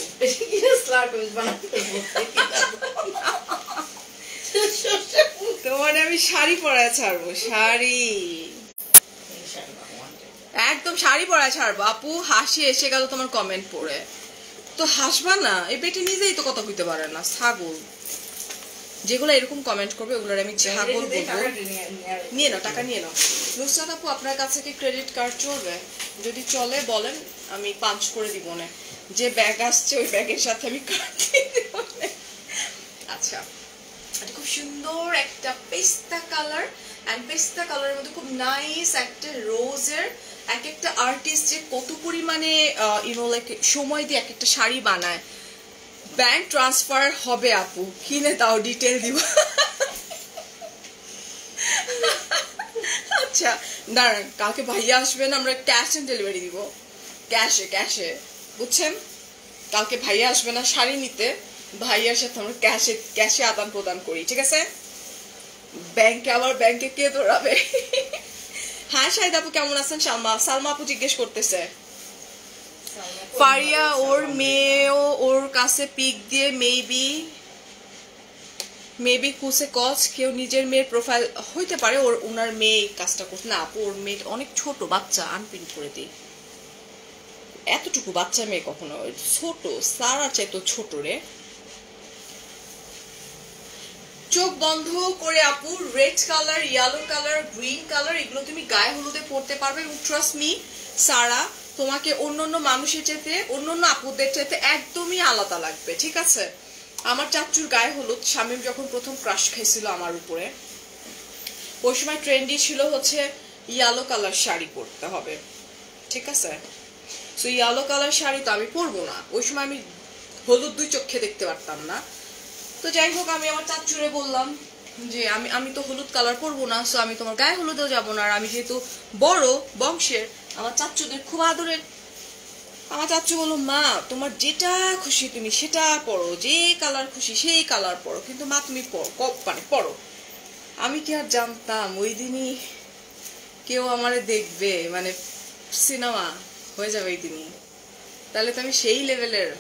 তোমার আমি শাড়ি পরায় ছাড়বো, শাড়ি একদম শাড়ি পরায় ছাড়বো। আপু হাসি এসে গেল তোমার কমেন্ট পড়ে, তো হাসবা না? এই বেটি নিজেই তো কথা কইতে পারে না, ছাগল। যেগুলো এরকম কমেন্ট করবে ওগুলোর আমি ছাগল বলবো। নিয়ে নাও, টাকা নিয়ে নাও। নুসরাত আপু, আপনার কাছে কি ক্রেডিট কার্ড চলবে? যদি চলে বলেন, আমি পাঞ্চ করে দিব না। যে ব্যাগ আসছে ওই ব্যাগের সাথে আমি কার্ড দিয়ে দিব। আচ্ছা, এটা খুব সুন্দর একটা পেস্তা কালার, এন্ড পেস্তা কালারের মধ্যে খুব নাইস একটা রোজের। এক একটা আর্টিস্ট যে কত পরিমাণে লাইক সময় দিয়ে এক একটা শাড়ি বানায়। ব্যাংক ট্রান্সফার হবে আপু, কিনে দাও, ডিটেল দিব। আচ্ছা দাঁড়ান, কালকে ভাইয়া আসবেন, আমরা ক্যাশ অন ডেলিভারি দিব, ক্যাশে বুঝছেন? কালকে ভাইয়া আসবে না শাড়ি নিতে, ভাইয়ার সাথে আমরা ক্যাশে আদান প্রদান করি, ঠিক আছে? ব্যাংকে কে দৌড়াবে? হ্যাঁ শাহিদ আপু কেমন আছেন? সালমা আপু জিজ্ঞেস করতেছে। ফারিয়া ওর মেয়েও ওর কাছে পিক দিয়ে মেবি কুসে কচ কেউ নিজের মেয়ের প্রোফাইল হইতে পারে, ওনার মেয়ে কাজটা করছে না আপু। ওর মেয়ে অনেক ছোট বাচ্চা, আনপিন করে দিই। এতটুকু বাচ্চা মেয়ে কখনো ছোট, সারা চাইতো ছোট রে। চোখ বন্ধ করে আপু red colour, yellow colour, green colour এগুলো তুমি গায়ে হলুদে পরতে পারবে। এবং ট্রাস্ট মি সারা, তোমাকে অন্যান্য মানুষের চাইতে, অন্যান্য আপুদের চাইতে একদমই আলাদা লাগবে, ঠিক আছে? আমার চাচুর গায়ে হলুদ শামিম যখন প্রথম ক্রাশ খাইছিল আমার উপরে, ওই সময় ট্রেন্ডি ছিল হচ্ছে ইয়েলো কালার শাড়ি পরতে হবে, ঠিক আছে? সো ইয়েলো কালার শাড়ি তো আমি পরবো না, ওই সময় আমি হলুদ দুই চোখে দেখতে পারতাম না। তো যাই হোক আমি আমার চাচুরে বললাম যে আমি তো হলুদ কালার পরবো না, সো আমি তোমার গায়ে হলুদেও যাবো না। আর আমি যেহেতু বড় বংশের, আমার চাচুদের খুব আদরের, আমার চাচু বললো মা তোমার যেটা খুশি তুমি সেটা পরো, যে কালার খুশি সেই কালার পরো, কিন্তু মা তুমি পরো। আমি কি আর জানতাম ওই দিনই কেউ আমারে দেখবে, মানে সিনেমা হয়ে যাবে ওই দিনই। তাহলে তো আমি সেই লেভেলের,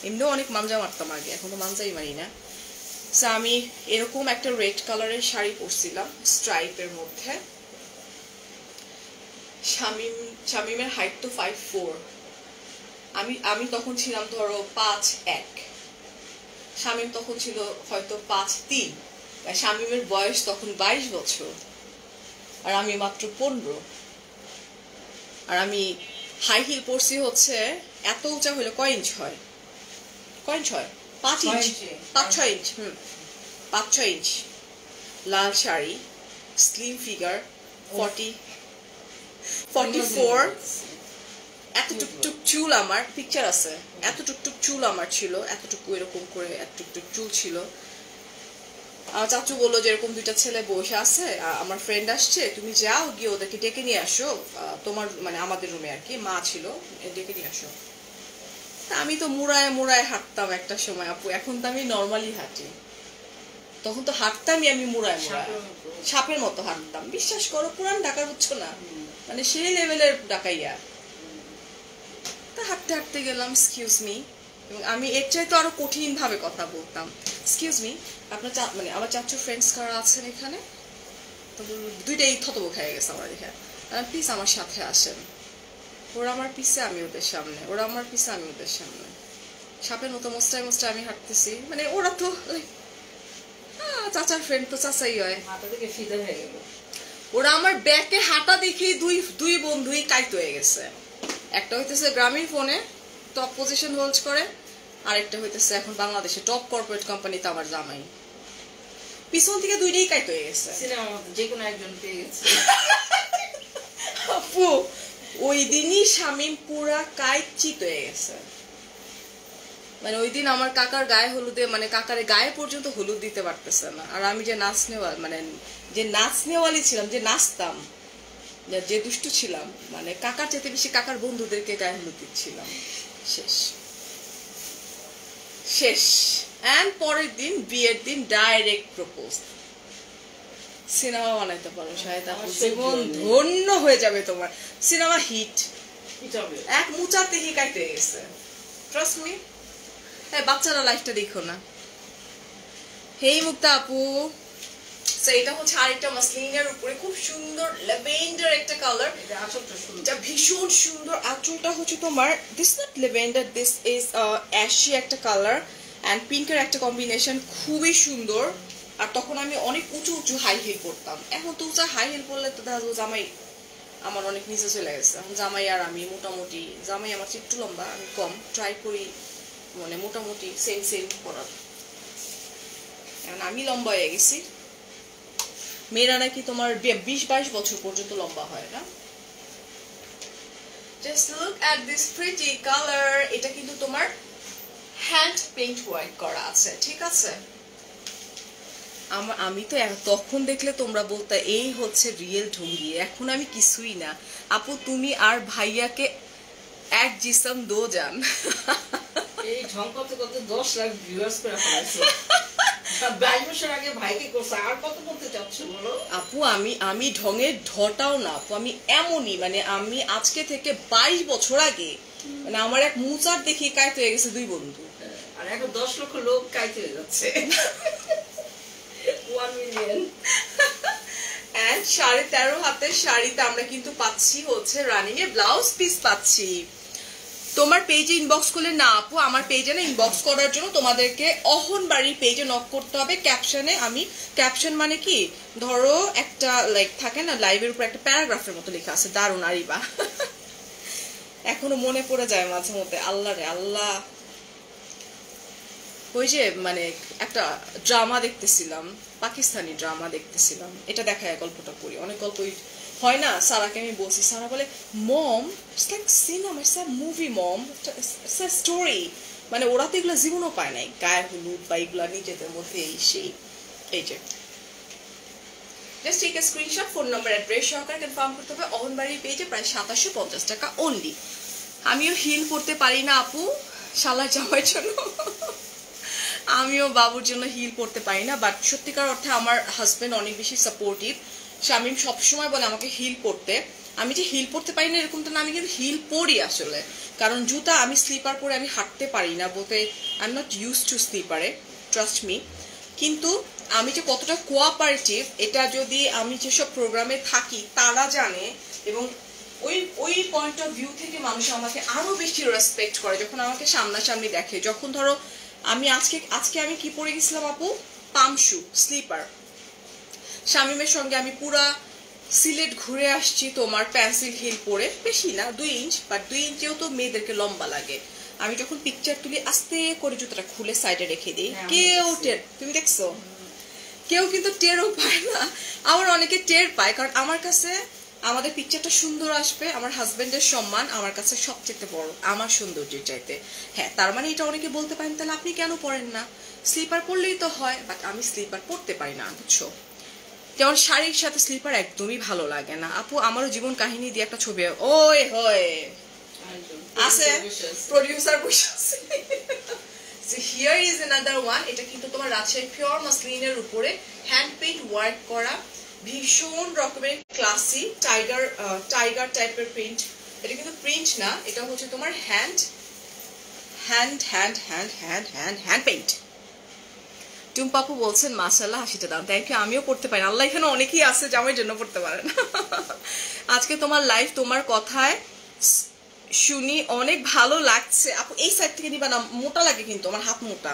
এমনিও অনেক মানজা মারতাম আগে, এখন তো মানজাই মারি না। সো আমি এরকম একটা রেড কালারের শাড়ি পরছিলাম স্ট্রাইপের মধ্যে। শামিমের হাইট তো 5'4", আমি তখন ছিলাম ধরো 5'1", শামিম তখন ছিল হয়তো 5'3", শামিমের বয়স তখন 22 বছর আর আমি মাত্র 15। আর আমি হাই হিল পরছি হচ্ছে এত উঁচা হলে কয় ইঞ্চ হয়, 5 ইঞ্চ, 5-6 ইঞ্চ, 5-6 ইঞ্চ, লাল শাড়ি, স্লিম ফিগার, 44, এত টুকটুক চুল, আমার পিকচার আছে, এত টুকটুক চুল আমার ছিল, এতটুকু এরকম করে এত টুকটুক চুল ছিল। আমার চাচু বললো যে এরকম দুইটা ছেলে বসে আছে, আমার ফ্রেন্ড আসছে, তুমি যাও গিয়ে ওদেরকে ডেকে নিয়ে আসো, তোমার মানে আমাদের রুমে আর কি মা ছিল, ডেকে নিয়ে আসো। আমি তো মুড়ায় হাঁটতাম একটা সময় আপু, এখন তো আমি নর্মালি হাঁটি, তখন তো হাঁটতামই আমি মুড়ায় সাপের মতো হাঁটতাম, বিশ্বাস করো, পুরান ঢাকার বুঝছো না, মানে সেই লেভেলের ঢাকাইয়া। তা হাঁটতে হাঁটতে গেলাম, এক্সকিউজ মি, এবং আমি এর চাইতে আরো কঠিন ভাবে কথা বলতাম, এক্সকিউজ মি আপনার মানে আমার চাচুর ফ্রেন্ডস কারা আছেন এখানে, তো দুইটাই থতবক হয়ে গেছে আমার দেখে, প্লিজ আমার সাথে আসেন। ওরা আমার পিছে, আমি ওদের সামনে, ওরা আমার পিছে, আমি ওদের সামনে, সাপের মতো মোস্টায় আমি হাঁটতেছি, মানে ওরা তো চাচার ফ্রেন্ড তো চাচাই হয়, ওরা আমার ব্যাকে হাঁটা দেখেই দুই বন্ধুই কাইত হয়ে গেছে। একটা হইতেছে গ্রামীণ ফোনে টপ পজিশন হোল্ড করে, আরেকটা হইতেছে এখন বাংলাদেশে টপ কর্পোরেট কোম্পানিতে আমার জামাই, পিছন থেকে দুইটাই কাইত হয়ে গেছে, যে কোনো একজন পেয়ে গেছে। আপু ওই দিনই শামিম পুরা কাইচিত হয়ে গেছে, মানে ওই দিন আমার কাকার গায়ে হলুদে, মানে কাকার গায়ে পর্যন্ত হলুদ দিতে পারতেছে না। আর আমি যে নাচনেওয়ালি ছিলাম, যে নাচতাম, যে দুষ্টু ছিলাম, মানে কাকার চেয়ে বেশি কাকার বন্ধুদেরকে গায়ে হলুদ দিচ্ছিলাম। শেষ এন্ড পরের দিন বিয়ের দিন ডাইরেক্ট প্রপোজ। সিনেমা বানাইতে পারো শায়দ আপু, জীবন ধন্য হয়ে যাবে তোমার, সিনেমা হিট, এক মুচাতে হিকাইতে গেছে, ট্রাস্ট মি। বাচ্চারা লাইফটা দেখো না। হেই মুক্তা আপু, এটা হচ্ছে আরেকটা মাসলিনের উপরে খুব সুন্দর ল্যাভেন্ডার একটা কালার, এটা ভীষণ সুন্দর। আঁচলটা হচ্ছে তোমার this not lavender, this is ashy একটা কালার অ্যান্ড পিঙ্কের একটা কম্বিনেশন, খুবই সুন্দর। আর তখন আমি অনেক উঁচু উঁচু হাই হিল পরতাম, এখন তো উঁচা হাই হিল পরলে তো দেখা যাবে জামাই আমার অনেক নিচে চলে গেছে। জামাই আর আমি মোটামুটি, জামাই আমার একটু লম্বা, আমি কম, ট্রাই করি মানে মোটামুটি সেম করার। এখন আমি লম্বা হয়ে গেছি, মেয়েরা নাকি তোমার 20-22 বছর পর্যন্ত লম্বা হয় না। Just look at this pretty colour, এটা কিন্তু তোমার হ্যান্ড পেইন্ট ওয়ার্ক করা আছে, ঠিক আছে। আমি তো তখন দেখলে তোমরা বলতে এই হচ্ছে রিয়েল ঢঙ্গি, এখন আমি কিছুই না আপু, তুমি আর ভাইয়াকে এক জিসম দো জান। এই ঢং করতে করতে 10 লাখ ভিউয়ার্স করে ফেলেছে। 22 বছর আগে ভাইকে করছে, আর কত করতে চাচ্ছ বলো আপু। আমি ঢঙের ঢটাও না আপু, আমি এমনই, মানে আমি আজকে থেকে 22 বছর আগে, মানে আমার এক মুচার দেখে কাইতে হয়ে গেছে দুই বন্ধু, আর এখন 10 লক্ষ লোক কাইতে হয়ে যাচ্ছে। 1 মিলিয়ন। এন্ড 13.5 হাতের শাড়িতে আমরা কিন্তু পাচ্ছি হচ্ছে রানিং এ ব্লাউজ পিস পাচ্ছি। তোমার পেজে ইনবক্স করলে না আপু, আমার পেজে না ইনবক্স করার জন্য তোমাদেরকে অহনবাড়ির পেজে নক করতে হবে। ক্যাপশনে আমি, ক্যাপশন মানে কি ধরো একটা লাইক থাকে না লাইভের উপর একটা প্যারাগ্রাফের মতো লেখা আছে, দারুণ আরিবা, এখনো মনে পড়ে যায় মাঝে মধ্যে, আল্লাহ রে আল্লাহ। ওই যে মানে একটা ড্রামা দেখতেছিলাম, পাকিস্তানি ড্রামা দেখতেছিলাম, এটা দেখায় গল্পটা পড়ি, অনেক গল্প হয় না। সারাকে আমি বলছি, সারা বলে mom it's like cinema, it's a movie mom, it's a story. মানে ওরা তো এগুলো জীবনও পায় নাই, গায়ে হলুদ বা এগুলা নিজেদের মধ্যে এই সেই। এই যে just take a screenshot, phone number address সহকারে কনফার্ম করতে হবে। অহনবাড়ি পেজে প্রায় 2750 টাকা অনলি। আমিও হিল পড়তে পারি না আপু, শালা যাওয়ার জন্য আমিও বাবুর জন্য হিল পড়তে পারি না, বাট সত্যিকার অর্থে আমার হাজবেন্ড অনেক বেশি সাপোর্টিভ। আমি সবসময় বলে আমাকে হিল পরতে। আমি যে হিল পরতে পারি না এরকমটা না, আমি কিন্তু হিল পরি আসলে, কারণ জুতা আমি স্লিপার পরে আমি হাঁটতে পারি না, বলতে I am not use to স্লিপারে, ট্রাস্ট মি। কিন্তু আমি যে কতটা কোঅপারেটিভ এটা যদি আমি যেসব প্রোগ্রামে থাকি তারা জানে, এবং ওই পয়েন্ট অফ ভিউ থেকে মানুষ আমাকে আরো বেশি রেসপেক্ট করে যখন আমাকে সামনাসামনি দেখে। যখন ধরো আমি আজকে আমি কি পরে গেছিলাম আপু, পামশু স্লিপার, শামিমের সঙ্গে আমি পুরা সিলেট ঘুরে আসছি তোমার পেন্সিল হিল পরে, বেশি না 2 ইঞ্চ, বাট 2 ইঞ্চেও তো মেয়েদেরকে লম্বা লাগে। আমি যখন পিকচার তুলি আস্তে করে জুতাটা খুলে সাইডে রেখে দিই, কেউ টের, তুমি দেখছো, কেউ কিন্তু টেরও পায় না। আমার অনেকে টের পায়, কারণ আমার কাছে আমাদের পিকচারটা সুন্দর আসবে, আমার হাজবেন্ডের সম্মান আমার কাছে সবচেয়ে বড়, আমার সৌন্দর্যের চাইতে। হ্যাঁ, তার মানে এটা অনেকে বলতে পারেন তাহলে আপনি কেন পরেন না, স্লিপার পরলেই তো হয়, বাট আমি স্লিপার পরতে পারি না, বুঝছো। যেমন শাড়ির সাথে স্লিপার একদমই ভালো লাগে না আপু। আমারও জীবন কাহিনী দিয়ে একটা ছবি ওই হয় আছে, প্রোডিউসার বসে আছে। So here is another one, এটা কিন্তু তোমার রাজশাহী পিওর মাসলিনের উপরে হ্যান্ড পেইন্ট ওয়ার্ক করা, ভীষণ রকমের ক্লাসি টাইগার টাইপের প্রিন্ট। এটা কিন্তু প্রিন্ট না, এটা হচ্ছে তোমার হ্যান্ড পেইন্ট। টুম্পাপু বলছেন মাশাআল্লাহ, হাসিটা দাম, থ্যাংক ইউ। আমিও পড়তে পারি, আল্লাহ এখানে অনেকেই আছে যে আমার জন্য পড়তে পারেন। আজকে তোমার লাইফ, তোমার কথায় শুনি অনেক ভালো লাগছে আপু। এই সাইড থেকে নিবা না, মোটা লাগে কিন্তু আমার হাত মোটা,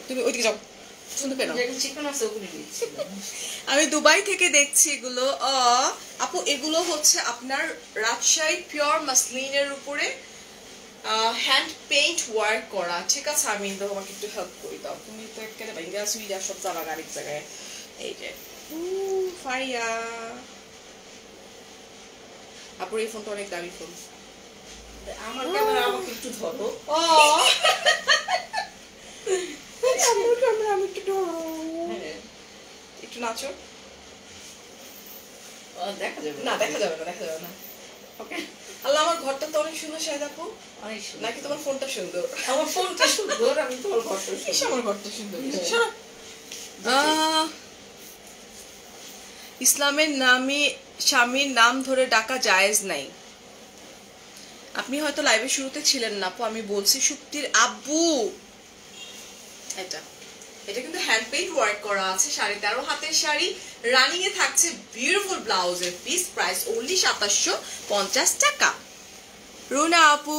তুমি ওইদিকে যাও, শুনতে পেলাম। আমি দুবাই থেকে দেখছি এগুলো আপু, এগুলো হচ্ছে আপনার রাজশাহী পিওর মাসলিনের উপরে হ্যান্ড পেইন্ট ওয়ার্ক করা, ঠিক আছে। আমি তোমাকে একটু হেল্প করি দাও, তুমি তো একেবারে বাইঙ্গা সুইজা সব জানা আরেক জায়গায়। এই যে ফারিয়া আপুর এই ফোনটা অনেক দামি ফোন, আমার ক্যামেরা আমাকে একটু ধরো। আমার ক্যামেরা আমি একটু ধরো, একটু নাচো। দেখা যাবে না, দেখা যাবে না। ওকে, আল্লাহ আমার ঘরটা তো অনেক সুন্দর শায়দ আপু, অনেক সুন্দর। নাকি তোমার ফোনটা সুন্দর? আমার ফোনটা সুন্দর, আমি তোমার ঘরটা সুন্দর। আমার ঘরটা সুন্দর। ইসলামের নামে স্বামীর নাম ধরে ডাকা জায়েজ নাই। আপনি হয়তো লাইভের শুরুতে ছিলেন না আপু, আমি বলছি সুক্তির আব্বু, এটা কিন্তু হ্যান্ড পেইন্ট ওয়ার্ক করা আছে, 13.5 হাতের শাড়ি, রানিং এ থাকছে বিউটিফুল ব্লাউজের পিস, প্রাইস অনলি 2750 টাকা। রুনা আপু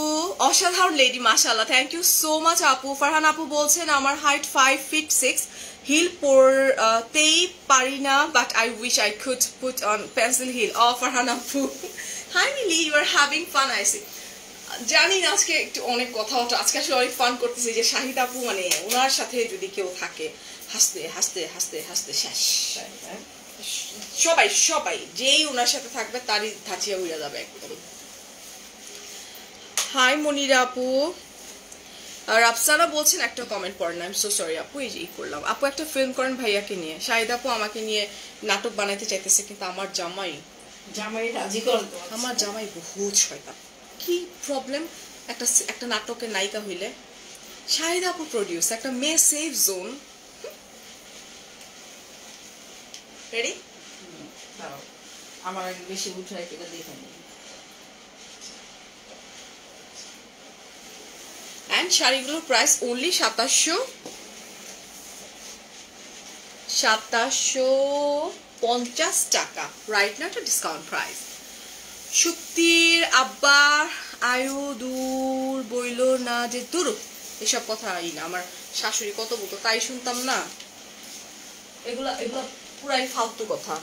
অসাধারণ লেডি, মাশাআল্লাহ, থ্যাংক ইউ সো মাচ আপু। ফারহান আপু বলছেন আমার হাইট 5 feet 6, হিল পরতেই পারি না, but I wish I could put on pencil heel. Farhan আপু, hi Mili, you are having fun I see. জানি না আজকে একটু অনেক কথা হতো, আজকে আসলে অনেক ফান করতেছি যে শাহিদ আপু, মানে ওনার সাথে যদি কেউ থাকে হাসতে হাসতে হাসতে হাসতে শেষ, সবাই যেই ওনার সাথে থাকবে তারই ধাঁচিয়া উড়ে যাবে একদম। হাই মনিরা আপু। আর আফসানা বলছেন একটা কমেন্ট পড়েন, আই এম সো সরি আপু, এই যে করলাম। আপু একটা ফিল্ম করেন ভাইয়াকে নিয়ে, শাহিদ আপু আমাকে নিয়ে নাটক বানাইতে চাইতেছে, কিন্তু আমার জামাই রাজি করে, আমার জামাই বহুত শয়তান। কি প্রবলেম, একটা নাটকের নায়িকা হইলে শাহিদ আপু প্রডিউস, একটা মেয়ে সেফ জোন। রেডি, আমার বেশি উঠায় এটা দেখে নি। এন্ড শাড়িগুলোর প্রাইস অনলি 2750 টাকা, রাইট না, একটা ডিসকাউন্ট প্রাইস। সুক্তির আব্বা আয়ু দূর বইল না যে দূর, এসব কথা না, আমার শাশুড়ি কত বলতো তাই শুনতাম না, এগুলা পুরাই ফালতু কথা।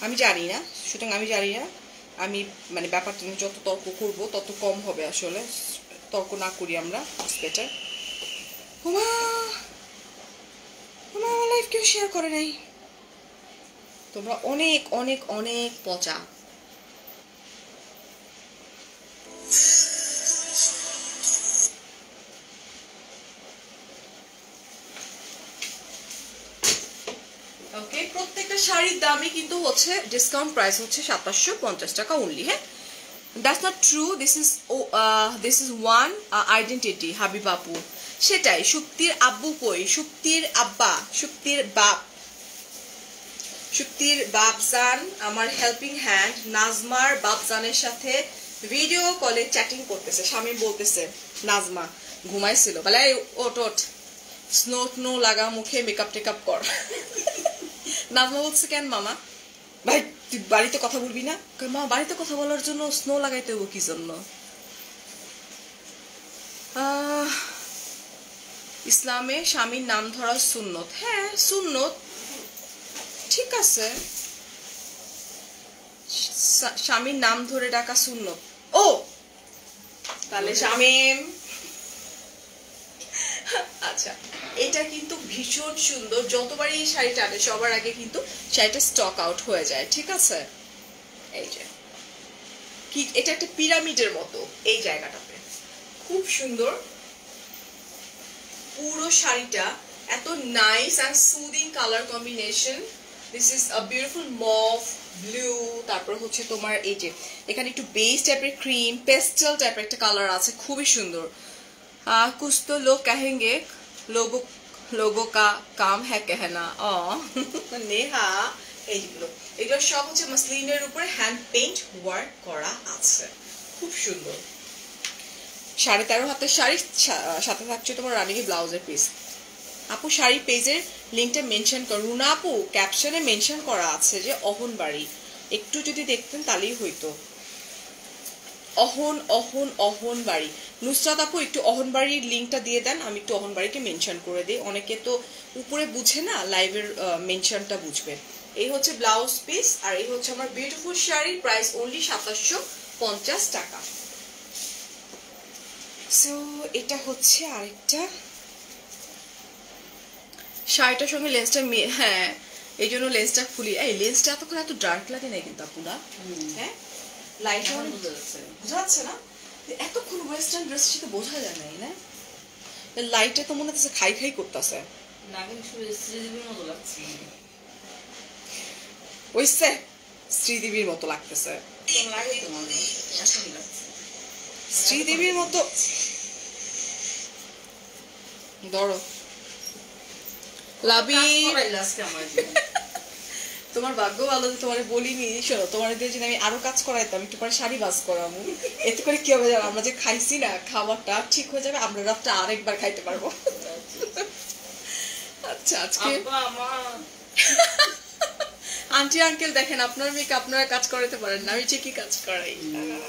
আমি জানি না, সুতরাং আমি জানি না, আমি মানে ব্যাপারটা নিয়ে যত তর্ক করবো তত কম হবে আসলে, তর্ক না করি আমরা, বেটার। হুমা হুমা আমার লাইফ কেউ শেয়ার করে নাই। তোমরা অনেক অনেক অনেক পচা। ওকে, প্রত্যেকটা শাড়ির দামই কিন্তু হচ্ছে ডিসকাউন্ট প্রাইস হচ্ছে 2750 টাকা অনলি। হ্যাঁ, that's not true, this is one identity Habib আপু। সেটাই, সুক্তির আব্বু কই, সুক্তির আব্বা, সুক্তির বাপ, সুক্তির বাপজান, আমার হেল্পিং হ্যান্ড নাজমার বাপজানের সাথে ভিডিও কলে চ্যাটিং করতেছে। স্বামী বলতেছে নাজমা ঘুমাইছিল, বলে ওট ওট, স্নো নো লাগা, মুখে মেকআপ টেকআপ কর। নাজমা বলছে কেন মামা, ভাই তুই বাড়িতে কথা বলবি না? মা বাড়িতে কথা বলার জন্য স্নো লাগাইতে হবো কি জন্য? ইসলামে স্বামীর নাম ধরা সুন্নত। হ্যাঁ সুন্নত, ঠিক আছে, স্বামীর নাম ধরে ডাকা সুন্নত। ও তাহলে শামিম, আচ্ছা এটা কিন্তু ভীষণ সুন্দর। যতবারই এই শাড়িটা আনে সবার আগে কিন্তু শাড়িটা স্টক আউট হয়ে যায়, ঠিক আছে? এই যে কি, এটা একটা পিরামিডের মতো এই জায়গাটাতে, খুব সুন্দর পুরো শাড়িটা, এত nice and soothing colour combination. This is a beautiful mauve blue, তারপর হচ্ছে তোমার এই যে এখানে একটু বেস টাইপের ক্রিম পেস্টেল টাইপের একটা কালার আছে, খুবই সুন্দর। कुछ तो लोग कहेंगे लोगों का काम है कहना। নেহা, এইগুলো এগুলো সব হচ্ছে মাসলিনের উপরে হ্যান্ড পেইন্ট ওয়ার্ক করা আছে, খুব সুন্দর। 13.5 হাতের শাড়ি, সাথে থাকছে তোমার রানী ব্লাউজের পিস। আপু শাড়ি পেজের লিঙ্কটা মেনশন করো। রুনা আপু ক্যাপশনে মেনশন করা আছে যে অহনবাড়ি, একটু যদি দেখতেন তাহলেই হইতো। অহনবাড়ি। নুসরাত আপু একটু অহনবাড়ির লিঙ্কটা দিয়ে দেন, আমি একটু অহনবাড়িকে মেনশন করে দিই। অনেকে তো উপরে বুঝে না, লাইভের মেনশনটা বুঝবে। এই হচ্ছে ব্লাউজ পিস, আর এই হচ্ছে আমার বিউটিফুল শাড়ির প্রাইস অনলি 2750 টাকা। সো এটা হচ্ছে আরেকটা শাড়িটার সঙ্গে লেন্সটা, হ্যাঁ এই জন্য লেন্সটা খুলি। এই লেন্সটা এতক্ষণ এত ডার্ক লাগে না কিন্তু আপুরা, হ্যাঁ লাইট বোঝা যাচ্ছে না, এতক্ষণ ওয়েস্টার্ন ড্রেস সাথে বোঝা যায় না, না লাইটে তো মনে হচ্ছে খাই খাই করতেছে। ওইসে শ্রীদেবীর মতো লাগতেছে, শ্রীদেবীর মতো। ধরো লাবি, তোমার ভাগ্য ভালো যে তোমার বলিনি। শোনো, তোমার দিয়ে যদি আমি আরো কাজ করাইতাম, একটু পরে শাড়ি বাজ করাবো, এতে করে কি হবে জানো, আমরা যে খাইছি না খাবারটা ঠিক হয়ে যাবে, আমরা রাতটা আরেকবার খাইতে পারবো। আচ্ছা আজকে আন্টি আঙ্কেল দেখেন, আপনার মেয়েকে আপনারা কাজ করাতে পারেন না, আমি ঠিকই কাজ করাই।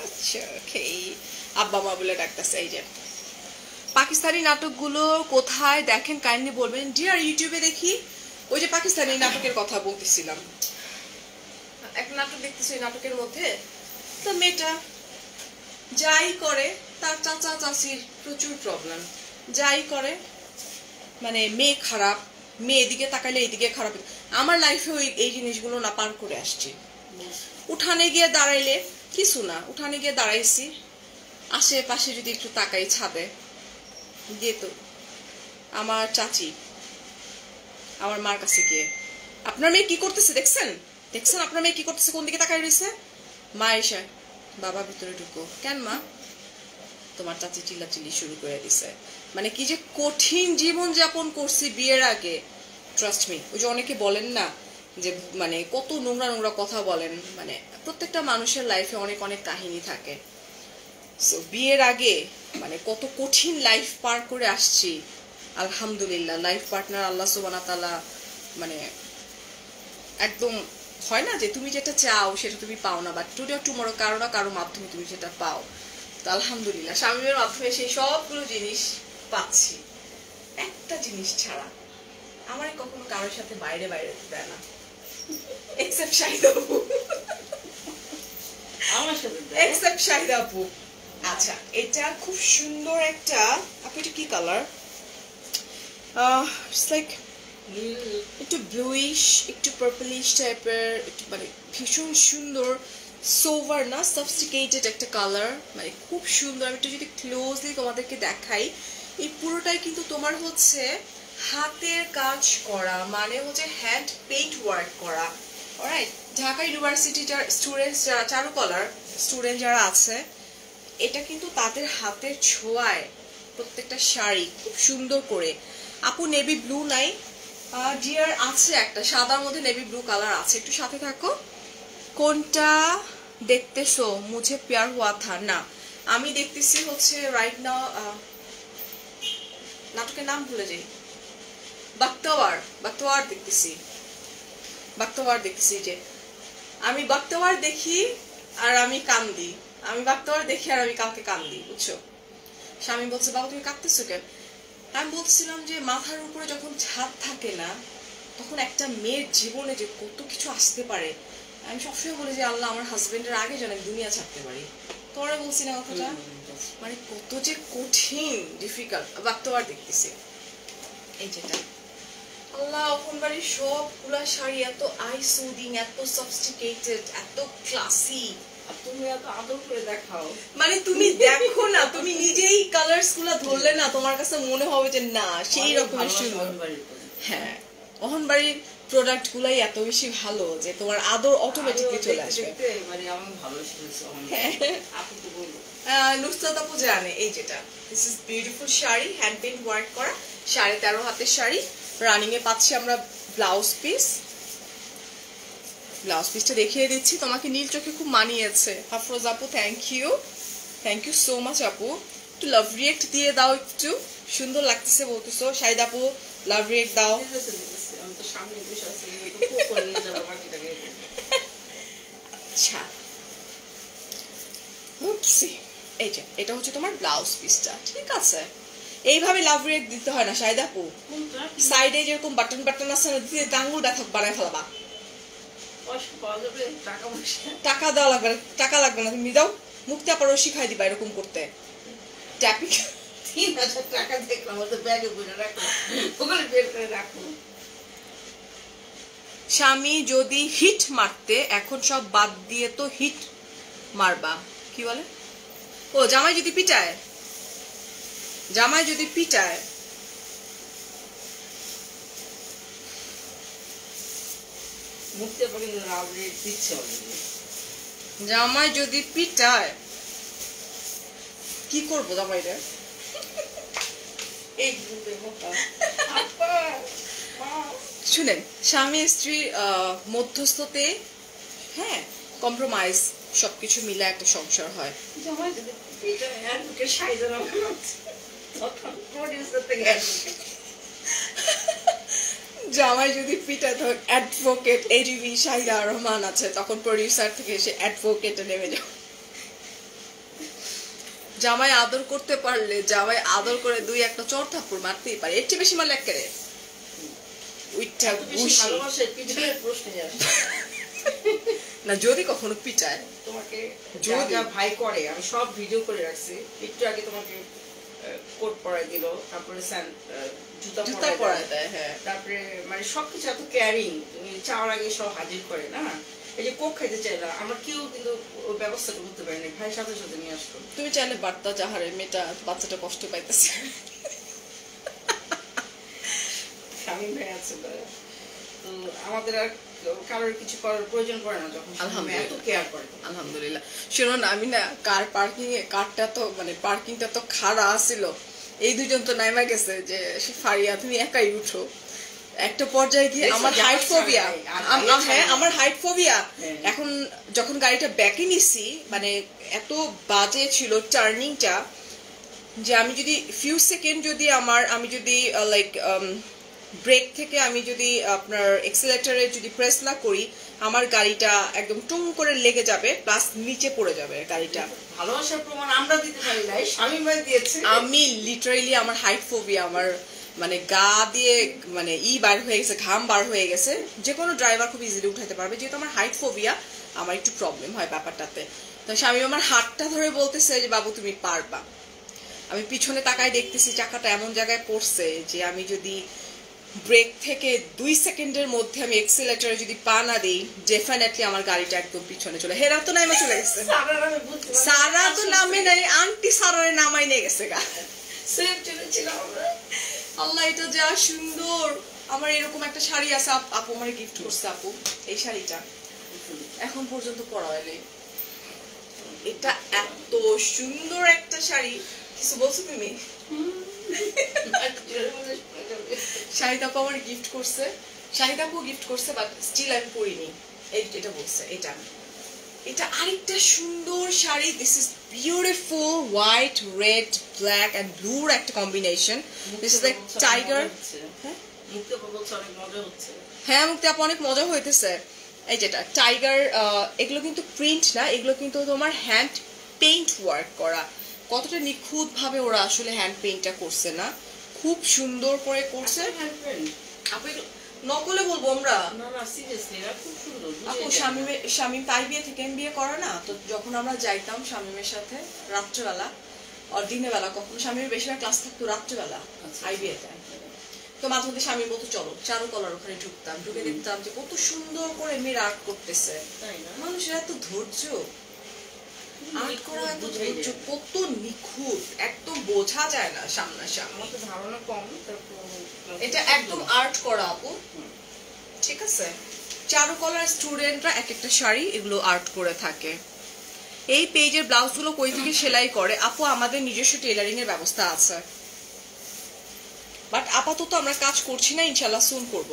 আচ্ছা খেয়ে আব্বা মা বলে ডাকতেছে। এই যে পাকিস্তানি নাটকগুলো কোথায় দেখেন কাইন্ডলি বলবেন। ডিয়ার ইউটিউবে দেখি। ওই যে পাকিস্তানি নাটকের কথা বলতেছিলাম, একটা নাটক দেখতেছি, নাটকের মধ্যে তো মেয়েটা যাই করে, তার চাচা চাচির প্রচুর প্রবলেম, যাই করে মানে মেয়ে খারাপ, মেয়ে এদিকে তাকাইলে এইদিকে খারাপ। আমার লাইফে এই জিনিসগুলো না পার করে আসছি। উঠানে গিয়ে দাঁড়াইলে কিছু না, উঠানে গিয়ে দাঁড়াইছি, আশেপাশে যদি একটু তাকাই ছাদে গিয়ে, তো আমার চাচি আমার মার কাছে গিয়ে, আপনার মেয়ে কি করতেছে দেখছেন, দেখছেন আপনার মেয়ে কি করতেছে, কোন দিকে তাকাই রয়েছে? মা এসে বাবা ভিতরে ঢুকো। কেন মা? তোমার চাচি চিল্লাচিল্লি শুরু করে দিছে। মানে কি যে কঠিন জীবন যাপন করছি বিয়ের আগে, ট্রাস্ট মি। ওই যে অনেকে বলেন না যে মানে কত নোংরা নোংরা কথা বলেন, মানে প্রত্যেকটা মানুষের লাইফে অনেক অনেক কাহিনী থাকে। সো বিয়ের আগে মানে কত কঠিন লাইফ পার করে আসছি। আলহামদুলিল্লাহ, লাইফ পার্টনার আল্লাহ সুবহানাহু ওয়া তাআলা মানে একদম হয় না যে তুমি যেটা চাও সেটা তুমি পাও না, বাট টুডে টুমরো কারো না কারো মাধ্যমে তুমি সেটা পাও। তো আলহামদুলিল্লাহ স্বামীর মাধ্যমে সেই সবগুলো জিনিস পাচ্ছি, একটা জিনিস ছাড়া। আমার কখনো কারোর সাথে বাইরে বাইরে দেয় না, এক্সেপ্ট শাহিদা আপু। আমার সাথে এক্সেপ্ট শাহিদা আপু, আচ্ছা এটা খুব সুন্দর একটা, আপু এটা কি কালার? ইটস লাইক একটু ব্লুইশ একটু পার্পলিশ টাইপের, একটু মানে ভীষণ সুন্দর সোভার না, সফিস্টিকেটেড একটা কালার, মানে খুব সুন্দর। আমি একটু যদি ক্লোজলি তোমাদেরকে দেখাই, এই পুরোটাই কিন্তু তোমার হচ্ছে হাতের কাজ করা, মানে হচ্ছে হ্যান্ড পেইন্ট ওয়ার্ক করা। অলরাইট, ঢাকা ইউনিভার্সিটির স্টুডেন্টস যারা, চারুকলার স্টুডেন্ট যারা আছে, এটা কিন্তু তাদের হাতের ছোঁয়ায় প্রত্যেকটা শাড়ি খুব সুন্দর করে। আপু নেভি ব্লু নাই? ডিয়ার আছে একটা সাদার মধ্যে নেভি ব্লু কালার আছে, একটু সাথে থাকো। কোনটা দেখতেছো? মুঝে প্যার হুয়া থা না, আমি দেখতেছি হচ্ছে রাইট নাও, নাটকের নাম ভুলে যাই, বাক্তাওয়ার, বাক্তাওয়ার দেখতেছি, বাক্তাওয়ার দেখতেছি। যে আমি বাক্তাওয়ার দেখি আর আমি কান্দি, আমি বাক্তাওয়ার দেখি আর আমি কাউকে কান্দি, বুঝছো? স্বামী বলছে বাবা তুমি কাঁদতেছো কেন? আমি বলছিলাম যে মাথার উপরে যখন ছাদ থাকে না, তখন একটা মেয়ের জীবনে যে কত কিছু আসতে পারে। আমি সবসময় বলি যে আল্লাহ আমার হাজবেন্ডের আগে যেন আমি দুনিয়া ছাড়তে পারি। তোরা বলছি না কথাটা, মানে কত যে কঠিন, ডিফিকাল্ট। বাক্তাওয়ার দেখতেছি, এই যেটা আল্লাহ ওখান বাড়ির সবগুলা শাড়ি এত আই সুদিং, এত সফিস্টিকেটেড, এত ক্লাসি। তুমি এত আদর করে দেখাও, মানে তুমি দেখো না, তুমি নিজেই কালার্স গুলা ধরলে না, তোমার কাছে মনে হবে যে না সেই রকমের সুন্দর। হ্যাঁ, অহনবাড়ির প্রোডাক্ট গুলাই এত বেশি ভালো যে তোমার আদর অটোমেটিকলি চলে আসবে। মানে আমি ভালো শিখেছি। আপু তো বলবো নুসরাত আপু জানে, এই যেটা this is beautiful sari, hand paint work করা, 13.5 হাতের শাড়ি। রানিং এ পাচ্ছি আমরা ব্লাউজ পিস। ব্লাউজ পিসটা দেখিয়ে দিচ্ছি তোমাকে, নীল চোখে খুব মানিয়েছে। হাফরোজ আপু থ্যাংক ইউ সো মাচ আপু। একটু লাভ রিয়েক্ট দিয়ে দাও, একটু সুন্দর লাগতেছে বলতেছো। শাহিদ আপু লাভ রিয়েক্ট দাও। আমি তো সামনে বসে আছি, আচ্ছা এই যে এটা হচ্ছে তোমার ব্লাউজ পিসটা, ঠিক আছে? এইভাবে লাভ রিয়েক্ট দিতে হয় না শাহিদ আপু, সাইডে যেরকম বাটন বাটন আছে না, দিয়ে আঙুল ব্যথা বানায় ফেলবা। টাকা দেওয়া লাগবে না, টাকা লাগবে না, তুমি দাও, মুক্তি আপারও শিখাই দিবা এরকম করতে। ট্যাপিং 3000 টাকা দেখলাম ওদের ব্যাগে ভরে রাখলাম, ওগুলো বের করে রাখলাম। স্বামী যদি হিট মারতে, এখন সব বাদ দিয়ে তো হিট মারবা, কি বলে? ও জামাই যদি পিটায়, জামাই যদি পিটায়, মুক্তি পাখি রাবড়ি দিচ্ছে অলরেডি। জামাই যদি পিটায় কি করবো জামাইরে? এই গ্রুপের মতো আপা শুনেন, স্বামী স্ত্রী মধ্যস্থতে, হ্যাঁ, কম্প্রোমাইজ সবকিছু মিলে একটা সংসার হয়। জামাই যদি পিটায় অ্যাডভোকেট সাইজের আমার তখন প্রোডিউসার থেকে জামাই যদি পিটায় তখন অ্যাডভোকেট এডিবি শাহিদা রহমান আছে, তখন প্রডিউসার থেকে এসে অ্যাডভোকেটে নেমে যাও। জামাই আদর করতে পারলে, জামাই আদর করে 2-1 চড় থাপ্পড় মারতেই পারে, এর চেয়ে বেশি মারলে একেবারে উইঠা ঘুষি। ভালোবাসায় পিটায়ের প্রশ্নই আসে না, যদি কখনো পিটায় তোমাকে, যা ভাই করে আমি সব ভিডিও করে রাখছি। একটু আগে তোমাকে কোট পরাই দিল, তারপরে জুতা পরাই দেয়, হ্যাঁ, তারপরে মানে সবকিছু এত কেয়ারিং, তুমি চাওয়ার আগে সব হাজির করে না। এই যে কোক খাইতে চাইলা, আমরা কেউ কিন্তু ব্যবস্থাটা করতে পারিনি, ভাই সাথে সাথে নিয়ে আসতো। তুমি চাইলে বার্তা যাহারে মেয়েটা বাচ্চাটা কষ্ট পাইতেছে, স্বামী ভাই আছে, তো আমাদের আর কারোর কিছু করার প্রয়োজন পড়ে না যখন এত কেয়ার করে। আলহামদুলিল্লাহ। শোনো না, আমি না কার পার্কিং এ, কারটা তো মানে পার্কিংটা তো খাড়া ছিল, এই দুজন তো নাইমা গেছে যে ফারিয়া তুমি একাই উঠো। একটা পর্যায়ে গিয়ে আমার হাইট ফোবিয়া, হ্যাঁ আমার হাইট ফোবিয়া। এখন যখন গাড়িটা ব্যাকে নিছি, মানে এত বাজে ছিল টার্নিংটা, যে আমি যদি ফিউ সেকেন্ড যদি আমি যদি লাইক ব্রেক থেকে আমি যদি আপনার এক্সেলেটরে যদি প্রেস না করি, আমার গাড়িটা একদম টুং করে লেগে যাবে, প্লাস নিচে পড়ে যাবে গাড়িটা। ভালোবাসার প্রমাণ আমরা দিতে পারি নাই, স্বামী ভাই দিয়েছে। আমি লিটারালি আমার হাইট ফোবিয়া, আমার মানে গা দিয়ে মানে বার হয়ে গেছে, ঘাম বার হয়ে গেছে। যে কোনো ড্রাইভার খুব ইজিলি উঠাতে পারবে, যেহেতু আমার হাইট ফোবিয়া, আমার একটু প্রবলেম হয় ব্যাপারটাতে। তো স্বামী আমার হাতটা ধরে বলতেছে যে বাবু তুমি পারবা। আমি পিছনে তাকায় দেখতেছি চাকাটা এমন জায়গায় পড়ছে যে আমি যদি ব্রেক থেকে 2 সেকেন্ডের মধ্যে আমি এক্সিলারেটরে যদি পা না দিই, ডেফিনেটলি আমার গাড়িটা একদম পিছনে চলে। হেরা তো নামে চলে গেছে, সারা তো নামে নাই, আন্টি সারারে নামাই নিয়ে গেছে গা। সেম চলেছিলাম আমরা। আল্লাহ, এটা যা সুন্দর। আমার এরকম একটা শাড়ি আছে, আপু আমার গিফট করছে। আপু এই শাড়িটা এখন পর্যন্ত পরা হয়নি। এটা এত সুন্দর একটা শাড়ি, কিছু বলছো তুমি? শাহিদা আপু আমার গিফট করছে, শাহিদা আপু গিফট করছে, বাট স্টিল আমি পরিনি। এটা বলছে এটা আরেকটা সুন্দর শাড়ি। This is beautiful, white, red, black and ব্লুর একটা combination. This is like tiger. হ্যাঁ, মুক্তি আপু অনেক মজা হইতেছে। এই যেটা টাইগার, এগুলো কিন্তু প্রিন্ট না, এগুলো কিন্তু তোমার হ্যান্ড পেইন্ট ওয়ার্ক করা। কতটা নিখুঁত ভাবে ওরা আসলে হ্যান্ড পেইন্টটা করছে না, খুব সুন্দর করে করছে। আপু নকলে বলবো আমরা, আপু শামিম তাই বিয়ে থেকে বিয়ে করা না তো, যখন আমরা যাইতাম শামিমের সাথে রাত্রেবেলা আর দিনের বেলা, কখনো শামিমের বেশিরভাগ ক্লাস থাকতো রাত্রেবেলা আই বিয়েতে, তো মাঝে মধ্যে স্বামী বলতো চলো চারুকলার ওখানে ঢুকতাম, ঢুকে দেখতাম যে কত সুন্দর করে মেয়েরা আর্ট করতেছে। মানুষের এত ধৈর্য, আর্ট করা এত ধৈর্য, কত নিখুঁত, একদম বোঝা যায় না সামনাসামনি। ধারণা কম, এটা একদম আর্ট করা আপু, ঠিক আছে। চারুকলার স্টুডেন্টরা এক একটা শাড়ি এগুলো আর্ট করে থাকে। এই পেজের ব্লাউজগুলো কই থেকে সেলাই করে আপু? আমাদের নিজস্ব টেলারিং এর ব্যবস্থা আছে, বাট আপাতত আমরা কাজ করছি না, ইনশাল্লাহ সুন করব।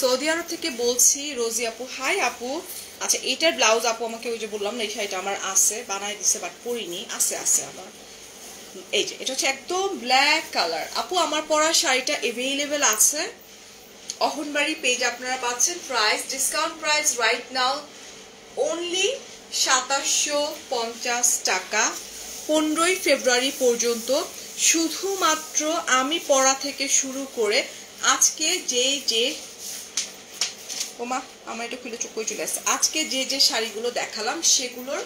সৌদি আরব থেকে বলছি রোজি আপু। হাই আপু। আচ্ছা, এটার ব্লাউজ আপু আমাকে ওই যে বললাম না, এই শাড়িটা আমার আছে, বানাই দিছে বাট পরিনি, আছে আমার। এই যে এটা হচ্ছে একদম ব্ল্যাক কালার। আপু আমার পরা শাড়িটা এভেইলেবল আছে অহনবাড়ি পেজ, আপনারা পাচ্ছেন price, discount price right now only 2750 টাকা, 15ই ফেব্রুয়ারি পর্যন্ত। শুধুমাত্র আমি পরা থেকে শুরু করে আজকে যে ওমা আমার এটা খুলে চোখ চলে আসছে, আজকে যে শাড়িগুলো দেখালাম সেগুলোর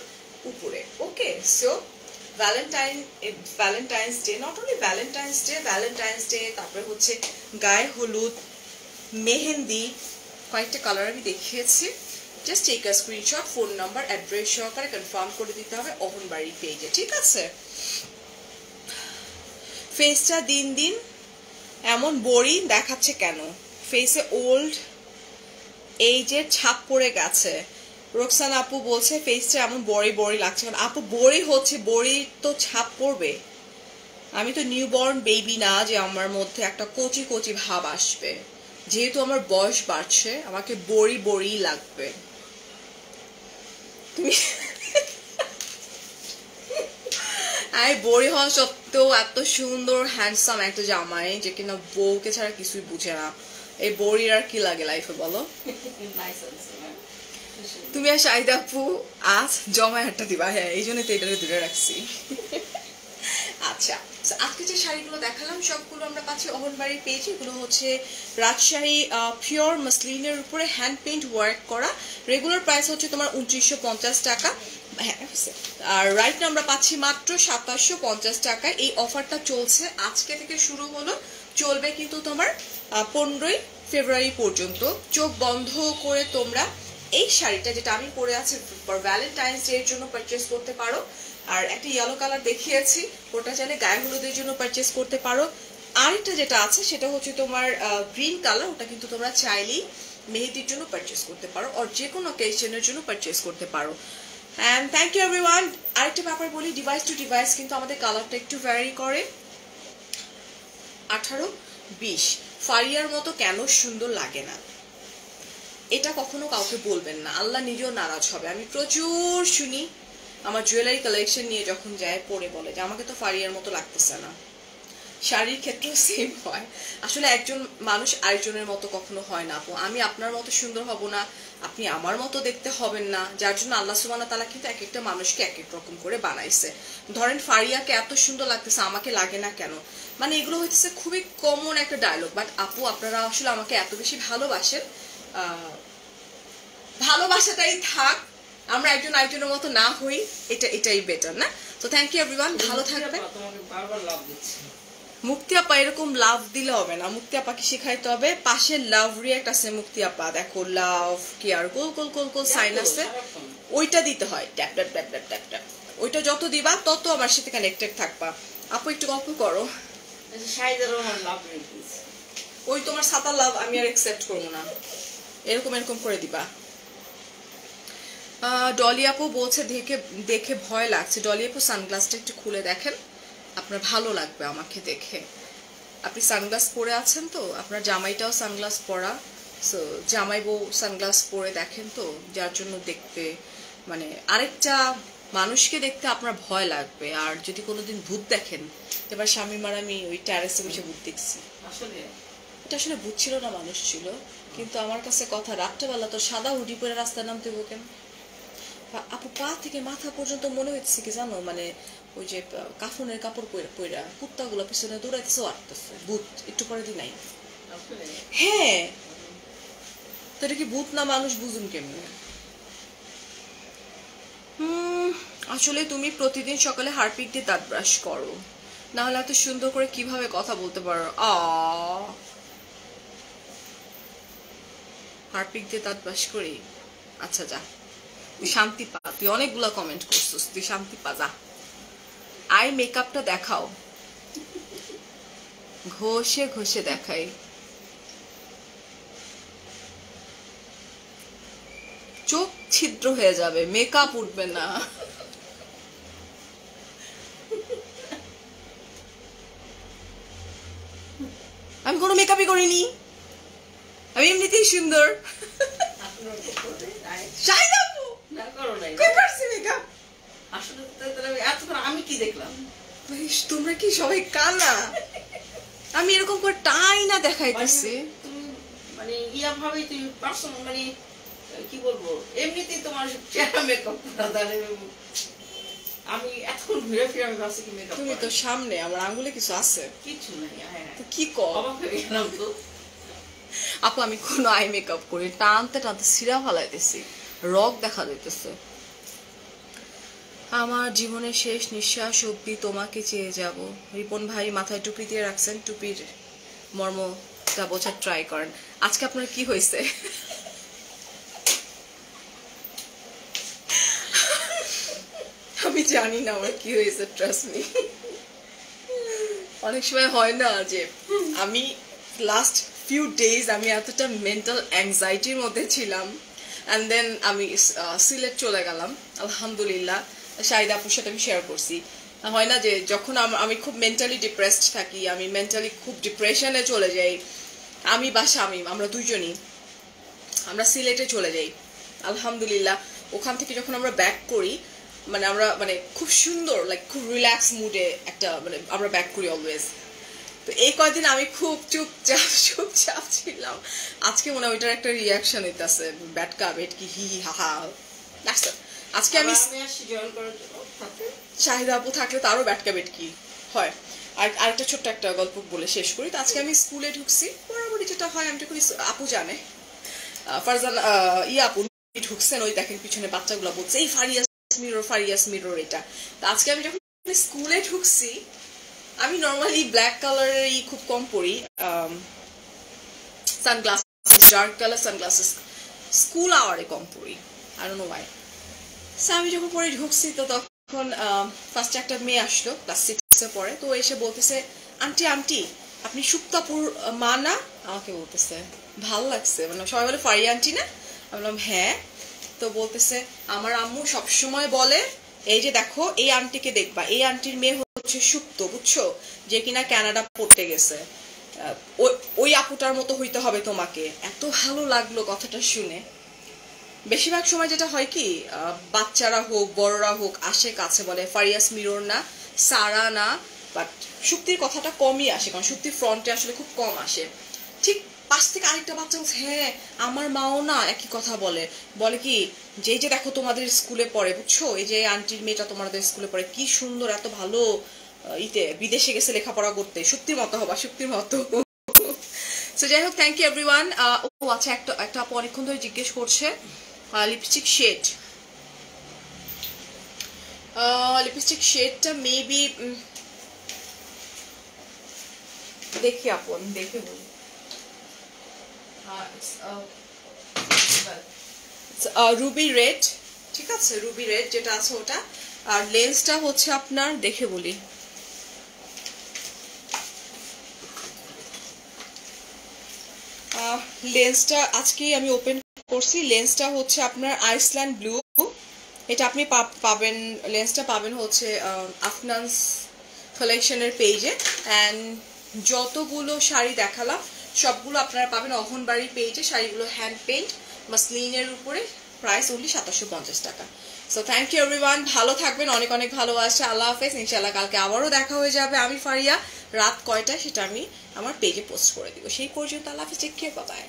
উপরে। Okay, so valentine's day, not only valentine's day, তারপরে হচ্ছে গায়ে হলুদ, মেহেন্দি, কয়েকটা কালার আমি দেখিয়েছি। Just take a screenshot, phone number, address সহকারে কনফার্ম করে দিতে হবে অহনবাড়ি পেজে, ঠিক আছে। ফেসটা দিন দিন এমন বোরিং দেখাচ্ছে কেন? ফেসে ওল্ড এইজের ছাপ পড়ে গেছে। রোকসানা আপু বলছে ফেসটা এমন বড়ি লাগছে কেন? আপু বড়ি হচ্ছে, বড়ি তো ছাপ পড়বে। আমি তো নিউবর্ন বেবি না যে আমার মধ্যে একটা কচি কচি ভাব আসবে। যেহেতু আমার বয়স বাড়ছে, আমাকে বড়ি লাগবে। তুমি আমি বড়ি হওয়া সত্ত্বেও এত সুন্দর হ্যান্ডসাম একটা জামাই যে কিনা বউকে ছাড়া কিছুই বুঝে না, এই বড়ির আর কি লাগে লাইফে বলো? তুমি আর শাহিদা আপু আজ জমায় হাটটা দিবা। হ্যাঁ, এই জন্য তো এটাকে দূরে রাখছি। আচ্ছা, আজকে যে শাড়িগুলো দেখালাম সবগুলো আমরা পাচ্ছি অহনবাড়ির পেজে। এগুলো হচ্ছে রাজশাহী পিওর মাসলিনের উপরে হ্যান্ড পেইন্ট ওয়ার্ক করা। রেগুলার প্রাইস হচ্ছে তোমার 2950 টাকা। হ্যাঁ, আর রাইট না আমরা পাচ্ছি মাত্র 2750 টাকায়। এই অফারটা চলছে আজকে থেকে শুরু হলো, চলবে কিন্তু তোমার 15ই ফেব্রুয়ারি পর্যন্ত। চোখ বন্ধ করে তোমরা এই শাড়িটা যেটা আমি পরে আছি ভ্যালেন্টাইন্স ডে এর জন্য পারচেস করতে পারো। আর একটা ইয়েলো কালার দেখিয়েছি, ওটা চাইলে গায়ে হলুদের জন্য পারচেস করতে পারো। আরেকটা যেটা আছে সেটা হচ্ছে তোমার গ্রিন কালার, ওটা কিন্তু তোমরা চাইলেই মেহেদির জন্য পারচেস করতে পারো, আর যে কোনো অকেশনের জন্য পারচেস করতে পারো। And thank you everyone. আরেকটা ব্যাপার বলি, ডিভাইস টু ডিভাইস কিন্তু আমাদের কালারটা একটু ভ্যারি করে। 18-20 ফারিয়ার মতো কেন সুন্দর লাগে না, এটা কখনো কাউকে বলবেন না, আল্লাহ নিজেও নারাজ হবে। আমি প্রচুর শুনি আমার জুয়েলারি কালেকশন নিয়ে যখন যায় পরে বলে যে আমাকে তো ফারিয়ার মতো লাগতেছে না। শাড়ির ক্ষেত্রেও সেম হয়, আসলে একজন মানুষ আরেকজনের মতো কখনো হয় না আপু। আমি আপনার মতো সুন্দর হব না, আপনি আমার মতো দেখতে হবেন না, যার জন্য আল্লাহ সুবহানাহু ওয়া তাআলা কিন্তু এক একটা মানুষকে এক এক রকম করে বানাইছে। ধরেন ফারিয়াকে এত সুন্দর লাগতেছে, আমাকে লাগে না কেন, মানে এগুলো হচ্ছে খুবই কমন একটা ডায়লগ। বাট আপু আপনারা আসলে আমাকে এত বেশি ভালোবাসেন, ভালোবাসাটাই থাক, আমরা একজন আরেকজনের মতো না হই, এটাই বেটার না? তো থ্যাংক ইউ এভরিওয়ান, ভালো থাকবেন। তোমাকে বারবার লাভ দিচ্ছি। মুক্তি আপা এরকম লাভ দিলে হবে না, মুক্তি আপাকে শেখাইতে হবে। পাশে লাভ রিয়াক্ট আছে মুক্তি আপা, দেখো লাভ কি আর গোল গোল গোল গোল সাইন আছে, ওইটা দিতে হয়, tap tap tap tap tap tap. ওইটা যত দিবা তত আমার সাথে কানেক্টেড থাকবা। আপু একটু গল্প করো। ওই তোমার সাতা লাভ আমি আর অ্যাকসেপ্ট করবো না, এরকম এরকম করে দিবা। ডলি আপু বলছে দেখে দেখে ভয় লাগছে। ডলি আপু সানগ্লাসটা একটু খুলে দেখেন, আপনার ভালো লাগবে আমাকে দেখে। আপনি সানগ্লাস পরে আছেন তো, আপনার জামাইটাও সানগ্লাস পরা, সো জামাই বউ সানগ্লাস পরে দেখেন তো, যার জন্য দেখতে মানে আরেকটা মানুষকে দেখতে আপনার ভয় লাগবে। আর যদি কোনোদিন ভূত দেখেন, এবার স্বামী মার আমি ওই ট্যারেসে বসে ভূত দেখছি, এটা আসলে ভূত ছিল না মানুষ ছিল, কিন্তু আমার কাছে কথা রাত্রেবেলা তো সাদা হুডি পরে রাস্তায় নামতে কেন আপু, পা থেকে মাথা পর্যন্ত মনে হচ্ছে কি জানো, মানে ওই যে কাফনের কাপড় পইরা কুত্তাগুলো পিছনে দৌড়াইতেছে, আটতেছে ভূত, একটু পরে দি নাই। হ্যাঁ, তো এটা কি ভূত না মানুষ বুঝুন কেমনি? আসলে তুমি প্রতিদিন সকালে হারপিক দিয়ে দাঁত ব্রাশ করো, না হলে এত সুন্দর করে কিভাবে কথা বলতে পারো? হারপিক দিয়ে দাঁত ব্রাশ করি? আচ্ছা যা, তুই শান্তি পা, তুই অনেকগুলা কমেন্ট করছিস, তুই শান্তি পা যা। আই মেকআপটা দেখাও, ঘষে ঘষে দেখাই। চোখ ছিদ্র হয়ে যাবে, মেকআপ উঠবে না। আমি কোনো মেকআপই করিনি, আমি এমনিতেই সুন্দর। আমি কি দেখলাম, তোমরা কি সবাই কানা? আমি এরকম করে টাই না দেখাইতেছি, মানে ইয়া ভাবে তুমি পার্সোনাল, মানে কি বলবো, এমনিতেই তোমার চেহারা মেকআপ করা, আমি এতক্ষণ ঘুরে ফিরে আমি ভাবছি কি মেকআপ। তুমি তো সামনে, আমার আঙ্গুলে কিছু আছে? কিছু নাই। তো কি কর? অবাক হয়ে গেলাম তো। আপু আমি কোনো আই মেকআপ করি, টানতে টানতে সিরা ফালাইতেছি, রক দেখা যাইতেছে। আমার জীবনের শেষ নিঃশ্বাস অব্দি তোমাকে চেয়ে যাব। রিপন ভাই মাথায় টুপি দিয়ে রাখছেন, টুপির মর্মটা বোঝার ট্রাই করেন। আজকে আপনার কি হয়েছে? আমি জানি না আমার কি হয়েছে, ট্রাস্ট মি। অনেক সময় হয় না যে আমি লাস্ট ফিউ ডেজ আমি এতটা মেন্টাল অ্যাংজাইটির মধ্যে ছিলাম, অ্যান্ড দেন আমি সিলেট চলে গেলাম আলহামদুলিল্লাহ। শাহিদা আপুর সাথে আমি শেয়ার করছি, হয় না যে যখন আমি খুব মেন্টালি ডিপ্রেসড থাকি, আমি মেন্টালি খুব ডিপ্রেশনে চলে যাই, আমি বা স্বামী আমরা দুইজনই আমরা সিলেটে চলে যাই আলহামদুলিল্লাহ। ওখান থেকে যখন আমরা ব্যাক করি, মানে আমরা মানে খুব সুন্দর লাইক খুব রিল্যাক্স মুডে একটা মানে আমরা ব্যাক করি অলওয়েজ। তো এই কয়েকদিন আমি খুব চুপচাপ ছিলাম, আজকে মনে হয় ওইটার একটা রিয়াকশন হইতেছে, ব্যাটকা বেট কি হি হি হা। আজকে আমি শাহিদা আপু থাকলে তারও ব্যাটকা বেট কি হয়। আর আরেকটা ছোট্ট একটা গল্প বলে শেষ করি। তো আজকে আমি স্কুলে ঢুকছি, বরাবরই যেটা হয় আমি করি, আপু জানে ফারজান আপু ঢুকছেন, ওই দেখেন পিছনে বাচ্চাগুলো বলছে এই ফারিয়াস মিরর এটা। তো আজকে আমি যখন স্কুলে ঢুকছি, আমি নর্মালি ব্ল্যাক কালারেরই খুব কম পরি, sunglasses dark colour sunglasses school আওয়ারে কম পরি, I don't know why. So আমি যখন পরে ঢুকছি, তো তখন ফার্স্টে একটা মেয়ে আসলো ক্লাস 6-এ পড়ে, তো এসে বলতেছে আন্টি আপনি সুপ্তাপুর মা না? আমাকে বলতেছে, ভাল লাগছে, মানে সবাই বলে ফারিয়া আন্টি না? আমি বললাম হ্যাঁ। তো বলতেছে আমার আম্মু সবসময় বলে এই যে দেখো এই আন্টিকে দেখবা, এই আন্টির মেয়ে হচ্ছে সুপ্ত, বুঝছো, যে কিনা কানাডা পড়তে গেছে, ওই আপুটার মতো হইতে হবে তোমাকে। এত ভালো লাগলো কথাটা শুনে। বেশিরভাগ সময় যেটা হয় কি, বাচ্চারা হোক বড়রা হোক আসে কাছে বলে ফারিয়াস মিরর না, সারা না, বাট সুক্তির কথাটা কমই আসে, কারণ সুক্তির ফ্রন্টে আসলে খুব কম আসে। ঠিক পাশ থেকে আরেকটা বাচ্চা বলছে হ্যাঁ আমার মাও না একই কথা বলে কি যে দেখো তোমাদের স্কুলে পড়ে, বুঝছো, এই যে আন্টির মেয়েটা তোমাদের স্কুলে পড়ে, কি সুন্দর, এত ভালো, বিদেশে গেছে লেখাপড়া করতে, সুক্তির মতো হবা, সুক্তির মতো। সো যাই হোক, থ্যাংক ইউ এভরিওয়ান। ও আচ্ছা, একটা আপু অনেকক্ষণ ধরে জিজ্ঞেস করছে লিপস্টিক শেড, লিপস্টিক শেডটা মেবি দেখি আপন, দেখে বলি। রুবি রেড, ঠিক আছে, রুবি রেড যেটা আছে ওটা। আর লেন্সটা হচ্ছে আপনার, দেখে বলি, লেন্সটা আজকেই আমি ওপেন করছি। লেন্সটা হচ্ছে আপনার আইসল্যান্ড ব্লু, এটা আপনি পাবেন, লেন্সটা পাবেন হচ্ছে আফনান্স কালেকশনের পেজে। অ্যান্ড যতগুলো শাড়ি দেখালাম সবগুলো আপনারা পাবেন অহনবাড়ি পেজে। শাড়িগুলো হ্যান্ড পেইন্ট মাসলিনের উপরে, প্রাইস অনলি 2750 টাকা। সো থ্যাংক ইউ এভরিওয়ান, ভালো থাকবেন, অনেক অনেক ভালোবাসা, আল্লাহ হাফেজ। ইনশাআল্লাহ কালকে আবারও দেখা হয়ে যাবে। আমি ফারিয়া, রাত কয়টা সেটা আমি আমার পেজে পোস্ট করে দিব। সেই পর্যন্ত আল্লাহ হাফেজ, টেক কেয়ার, বাই বাই।